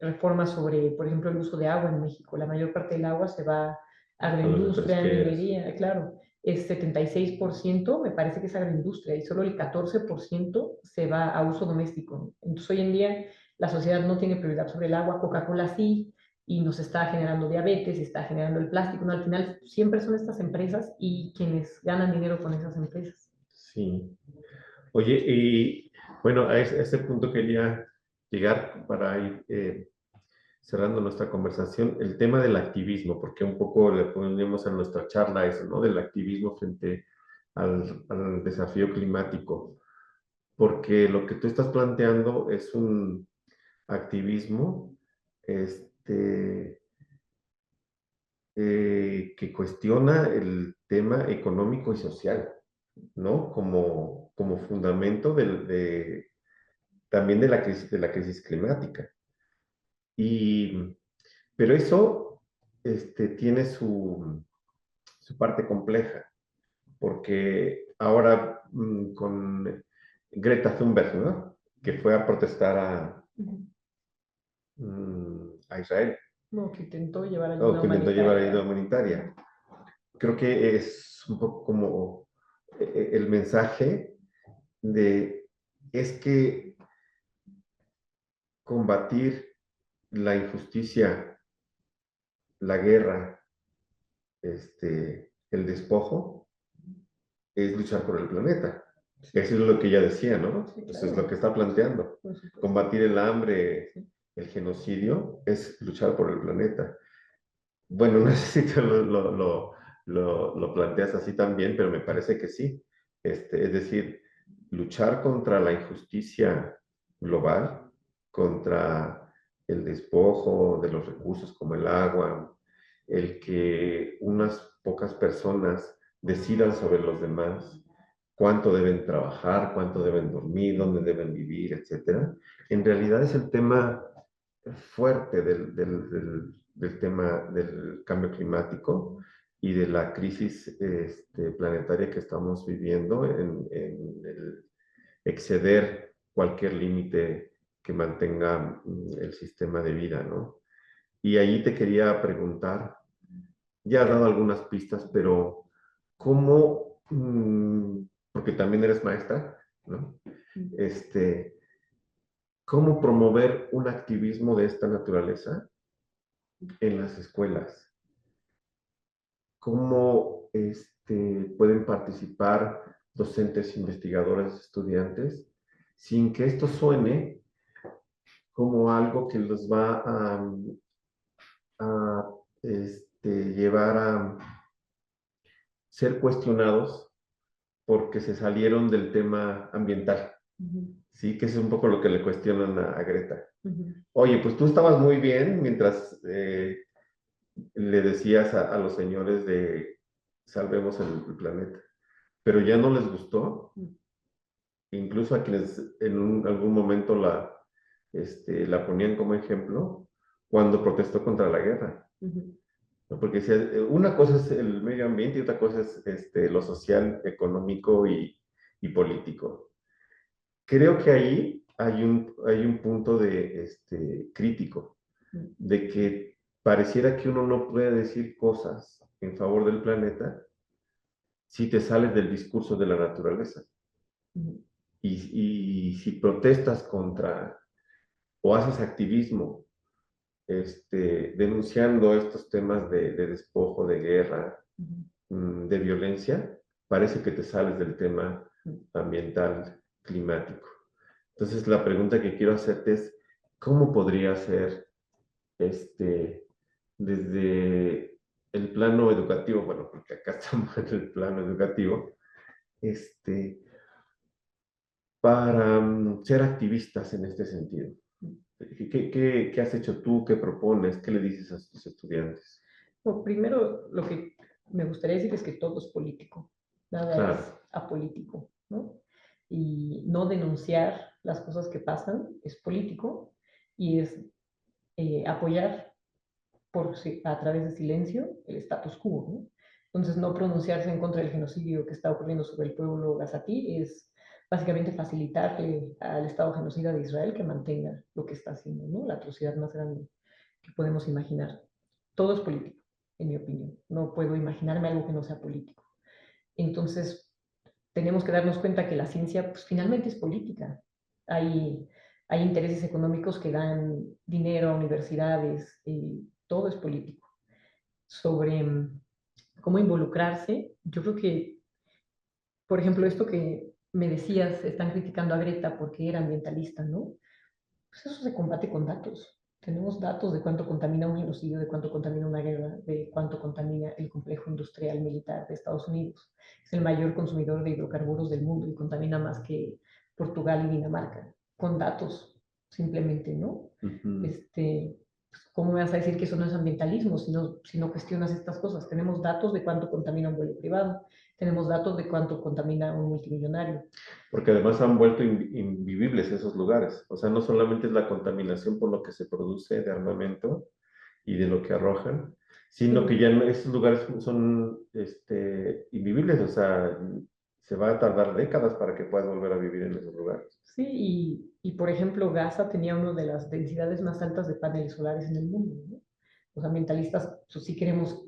Reformas sobre, por ejemplo, el uso de agua en México. La mayor parte del agua se va a A las agroindustria, refresqueras. minería, claro, es 76%, me parece que es agroindustria, y solo el 14% se va a uso doméstico. Entonces, hoy en día la sociedad no tiene prioridad sobre el agua, Coca-Cola sí, y nos está generando diabetes, está generando el plástico, ¿no? Al final siempre son estas empresas y quienes ganan dinero con esas empresas. Sí. Oye, y bueno, a ese punto quería llegar para ir cerrando nuestra conversación, el tema del activismo, porque un poco le ponemos a nuestra charla eso, ¿no? Del activismo frente al desafío climático, porque lo que tú estás planteando es un activismo este, que cuestiona el tema económico y social, ¿no? Como fundamento también de la crisis climática. Y, pero eso tiene su parte compleja, porque ahora con Greta Thunberg, ¿no? Que fue a protestar a Israel, No, que intentó llevar o ayuda que intentó llevar ayuda humanitaria. humanitaria. Creo que es un poco como el mensaje de, es que combatir la injusticia, la guerra, el despojo, es luchar por el planeta. Eso es lo que ella decía, ¿no? Sí, Eso es claro, lo que está planteando. por supuesto. Combatir el hambre, Sí. el genocidio, es luchar por el planeta. Bueno, no sé si tú lo planteas así también, pero me parece que sí. Es decir, luchar contra la injusticia global, contra el despojo de los recursos como el agua, el que unas pocas personas decidan sobre los demás cuánto deben trabajar, cuánto deben dormir, dónde deben vivir, etcétera. En realidad es el tema fuerte del tema del cambio climático y de la crisis planetaria que estamos viviendo en el exceder cualquier límite que mantenga el sistema de vida, ¿no? Y ahí te quería preguntar, ya has dado algunas pistas, pero ¿cómo, porque también eres maestra, ¿no? Este, ¿Cómo promover un activismo de esta naturaleza en las escuelas? ¿Cómo pueden participar docentes, investigadores, estudiantes, sin que esto suene como algo que los va a llevar a ser cuestionados porque se salieron del tema ambiental? Ujú, Sí, que es un poco lo que le cuestionan a Greta. ujú, Oye, pues tú estabas muy bien mientras le decías a los señores de salvemos el planeta, pero ya no les gustó, ujú, incluso a quienes en algún momento la ponían como ejemplo cuando protestó contra la guerra, ujú. ¿no? Porque decía, una cosa es el medio ambiente y otra cosa es lo social, económico y político. Creo que ahí hay un punto crítico, de que pareciera que uno no puede decir cosas en favor del planeta si te sales del discurso de la naturaleza. Ujú. Y si protestas contra o haces activismo denunciando estos temas de despojo, de guerra, de violencia, parece que te sales del tema ambiental, climático. Entonces, la pregunta que quiero hacerte es, ¿cómo podría ser desde el plano educativo, bueno, porque acá estamos en el plano educativo, este, para ser activistas en este sentido? ¿Qué has hecho tú? ¿Qué propones? ¿Qué le dices a tus estudiantes? Bueno, primero, lo que me gustaría decir es que todo es político, nada Claro, es apolítico, ¿no? Y no denunciar las cosas que pasan es político y es apoyar a través de silencio el status quo, ¿no? Entonces, no pronunciarse en contra del genocidio que está ocurriendo sobre el pueblo gazatí es básicamente facilitarle al Estado genocida de Israel que mantenga lo que está haciendo, ¿no? La atrocidad más grande que podemos imaginar. Todo es político, en mi opinión. No puedo imaginarme algo que no sea político. Entonces, tenemos que darnos cuenta que la ciencia, pues, finalmente es política. Hay intereses económicos que dan dinero a universidades, todo es político. Sobre cómo involucrarse, yo creo que, por ejemplo, esto que me decías, están criticando a Greta porque era ambientalista, ¿no? Pues eso se combate con datos. Tenemos datos de cuánto contamina un genocidio, de cuánto contamina una guerra, de cuánto contamina el complejo industrial militar de Estados Unidos. Es el mayor consumidor de hidrocarburos del mundo y contamina más que Portugal y Dinamarca. Con datos, simplemente, ¿no? ujú, ¿Cómo me vas a decir que eso no es ambientalismo si no cuestionas estas cosas? Tenemos datos de cuánto contamina un vuelo privado, tenemos datos de cuánto contamina un multimillonario. porque además han vuelto invivibles esos lugares. O sea, no solamente es la contaminación por lo que se produce de armamento y de lo que arrojan, sino que Sí, ya esos lugares son invivibles. O sea, se va a tardar décadas para que puedas volver a vivir en esos lugares. sí, y por ejemplo, Gaza tenía una de las densidades más altas de paneles solares en el mundo, ¿no? Los ambientalistas, pues, si queremos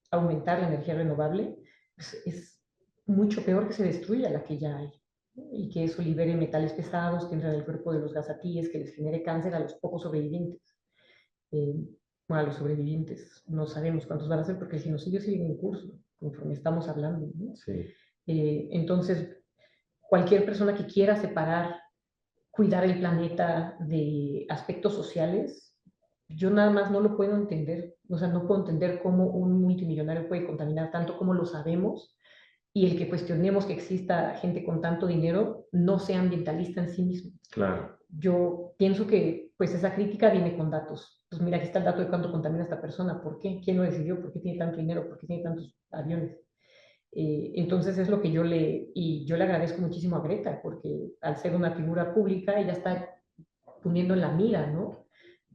aumentar la energía renovable, pues, es mucho peor que se destruya la que ya hay, ¿no? Y que eso libere metales pesados que entran al cuerpo de los gazatíes, que les genere cáncer a los pocos sobrevivientes. Eh, bueno, a los sobrevivientes no sabemos cuántos van a ser porque el genocidio sigue en curso, conforme estamos hablando, ¿no? Sí, Entonces, cualquier persona que quiera separar, cuidar el planeta de aspectos sociales, yo nada más no lo puedo entender. O sea, no puedo entender cómo un multimillonario puede contaminar tanto como lo sabemos y el que cuestionemos que exista gente con tanto dinero no sea ambientalista en sí mismo. claro. Yo pienso que pues esa crítica viene con datos. Pues mira, aquí está el dato de cuánto contamina esta persona, ¿por qué? ¿Quién lo decidió? ¿Por qué tiene tanto dinero? ¿Por qué tiene tantos aviones? Entonces es lo que y yo le agradezco muchísimo a Greta, porque al ser una figura pública, ella está poniendo en la mira, ¿no?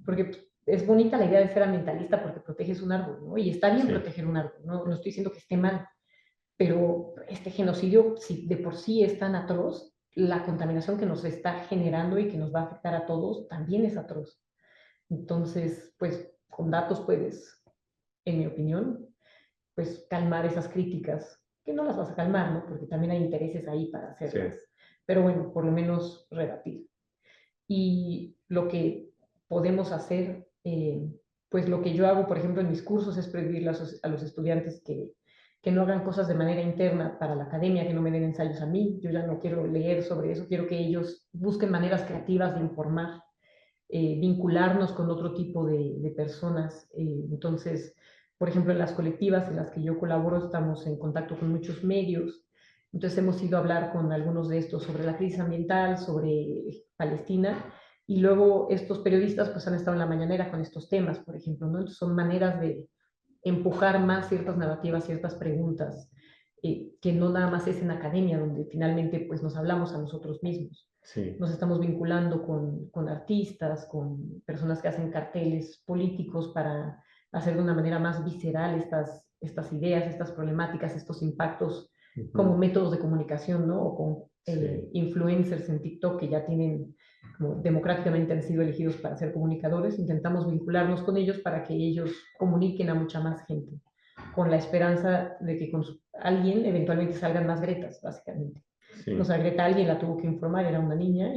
Porque pues, es bonita la idea de ser ambientalista porque proteges un árbol, ¿no? Y está bien Sí, proteger un árbol, ¿no? No estoy diciendo que esté mal, pero este genocidio, si de por sí es tan atroz, la contaminación que nos está generando y que nos va a afectar a todos también es atroz. Entonces, pues con datos puedes, en mi opinión, pues calmar esas críticas, que no las vas a calmar, ¿no? Porque también hay intereses ahí para sí. hacerlas. Pero bueno, por lo menos rebatir. Y lo que podemos hacer, pues lo que yo hago, por ejemplo, en mis cursos es prohibirle a los estudiantes que no hagan cosas de manera interna para la academia, que no me den ensayos a mí. Yo ya no quiero leer sobre eso, quiero que ellos busquen maneras creativas de informar, vincularnos con otro tipo de personas. Entonces, por ejemplo, en las colectivas en las que yo colaboro estamos en contacto con muchos medios. Entonces hemos ido a hablar con algunos de estos sobre la crisis ambiental, sobre Palestina, y luego estos periodistas pues han estado en la mañanera con estos temas, por ejemplo, ¿no? Entonces son maneras de empujar más ciertas narrativas, ciertas preguntas, que no nada más es en academia, donde finalmente pues nos hablamos a nosotros mismos. Sí. Nos estamos vinculando con artistas, con personas que hacen carteles políticos para hacer de una manera más visceral estas ideas, estas problemáticas, estos impactos como Ujú, métodos de comunicación, ¿no? O con sí. influencers en TikTok que ya tienen, como democráticamente han sido elegidos para ser comunicadores, intentamos vincularnos con ellos para que ellos comuniquen a mucha más gente, con la esperanza de que con alguien eventualmente salgan más Gretas, básicamente. O Sí. sea, Greta alguien la tuvo que informar, era una niña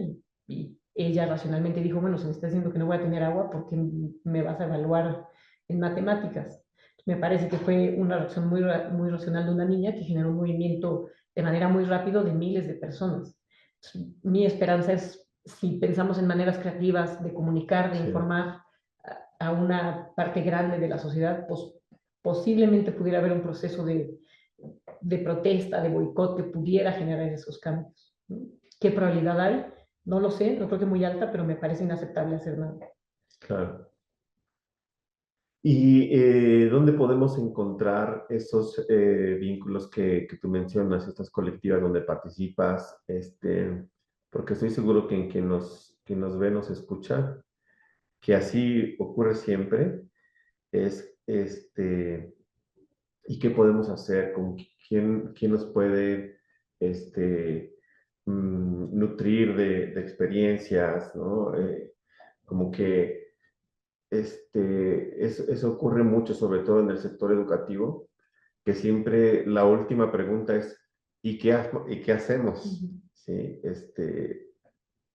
y ella racionalmente dijo, bueno, si me estás diciendo que no voy a tener agua, ¿por qué me vas a evaluar en matemáticas? Me parece que fue una reacción muy racional de una niña que generó un movimiento de manera muy rápido de miles de personas. Mi esperanza es, si pensamos en maneras creativas de comunicar, de Sí, informar a una parte grande de la sociedad, pues posiblemente pudiera haber un proceso de protesta, de boicot que pudiera generar esos cambios. ¿Qué probabilidad hay? No lo sé, no creo que muy alta, pero me parece inaceptable hacer nada. claro. ¿Y dónde podemos encontrar esos vínculos que tú mencionas, estas colectivas donde participas? Porque estoy seguro que en quien nos ve, nos escucha, que así ocurre siempre, es ¿y qué podemos hacer? ¿Con quién nos puede este, nutrir de experiencias, ¿no? Como que eso ocurre mucho, sobre todo en el sector educativo, que siempre la última pregunta es, ¿y qué hacemos? Ujú. ¿Sí?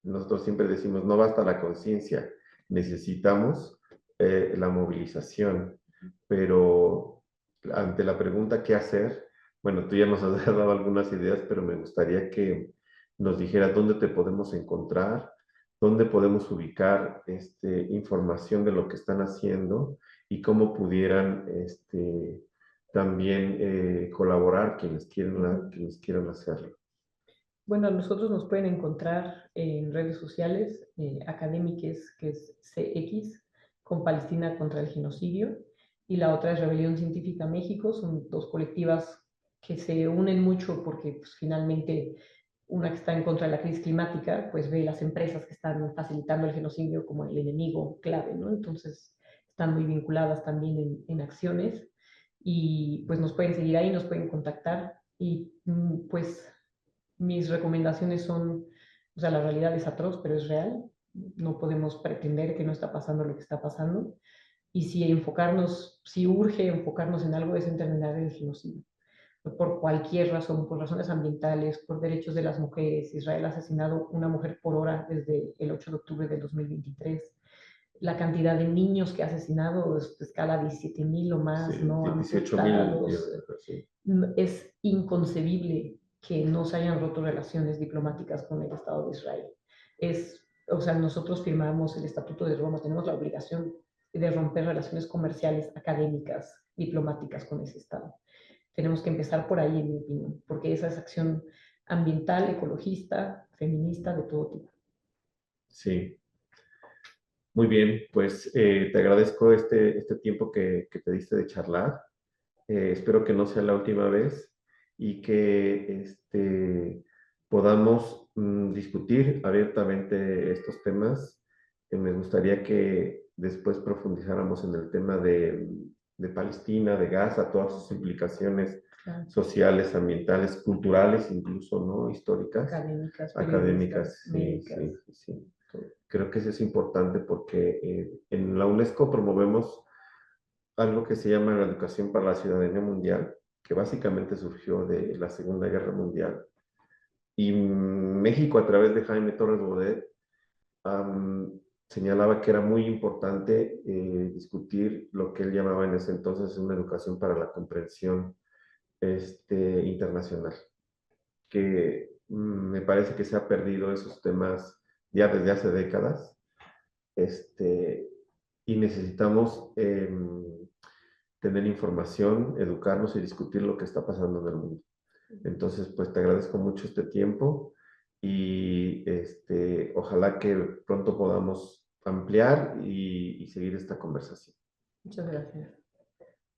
Nosotros siempre decimos, no basta la conciencia, necesitamos la movilización, pero ante la pregunta ¿qué hacer? Bueno, tú ya nos has dado algunas ideas, pero me gustaría que nos dijeras dónde te podemos encontrar, dónde podemos ubicar información de lo que están haciendo y cómo pudieran también colaborar quienes quieran hacerlo. Bueno, nosotros nos pueden encontrar en redes sociales, académicas, que es CX, con Palestina contra el genocidio, y la otra es Rebelión Científica México. Son dos colectivas que se unen mucho porque pues, finalmente una que está en contra de la crisis climática, pues ve las empresas que están facilitando el genocidio como el enemigo clave, ¿no? Entonces están muy vinculadas también en acciones y pues nos pueden seguir ahí, nos pueden contactar y pues mis recomendaciones son, o sea, la realidad es atroz, pero es real. No podemos pretender que no está pasando lo que está pasando. Y si enfocarnos, si urge enfocarnos en algo es en terminar el genocidio. Por cualquier razón, por razones ambientales, por derechos de las mujeres. Israel ha asesinado una mujer por hora desde el 8 de octubre del 2023. La cantidad de niños que ha asesinado es escala 17.000 o Sí, más, no 18.000, amputados, sí. es inconcebible que no se hayan roto relaciones diplomáticas con el Estado de Israel. O sea, nosotros firmamos el Estatuto de Roma, tenemos la obligación de romper relaciones comerciales, académicas, diplomáticas con ese Estado. Tenemos que empezar por ahí, en mi opinión, porque esa es acción ambiental, ecologista, feminista, de todo tipo. Sí, muy bien, pues te agradezco este tiempo que te diste de charlar. Espero que no sea la última vez y que podamos discutir abiertamente estos temas. Me gustaría que después profundizáramos en el tema de Palestina, de Gaza, todas sus implicaciones Claro. sociales, ambientales, culturales, incluso, ¿no? Históricas, Académicas, académicas, periodistas, sí, médicas, sí, sí. todo. Creo que eso es importante porque en la UNESCO promovemos algo que se llama la educación para la ciudadanía mundial, que básicamente surgió de la Segunda Guerra Mundial. Y México, a través de Jaime Torres Bodet, am, señalaba que era muy importante discutir lo que él llamaba en ese entonces una educación para la comprensión internacional, que me parece que se ha perdido esos temas ya desde hace décadas, y necesitamos tener información, educarnos y discutir lo que está pasando en el mundo. Entonces, pues te agradezco mucho este tiempo y ojalá que pronto podamos ampliar y seguir esta conversación. Muchas gracias.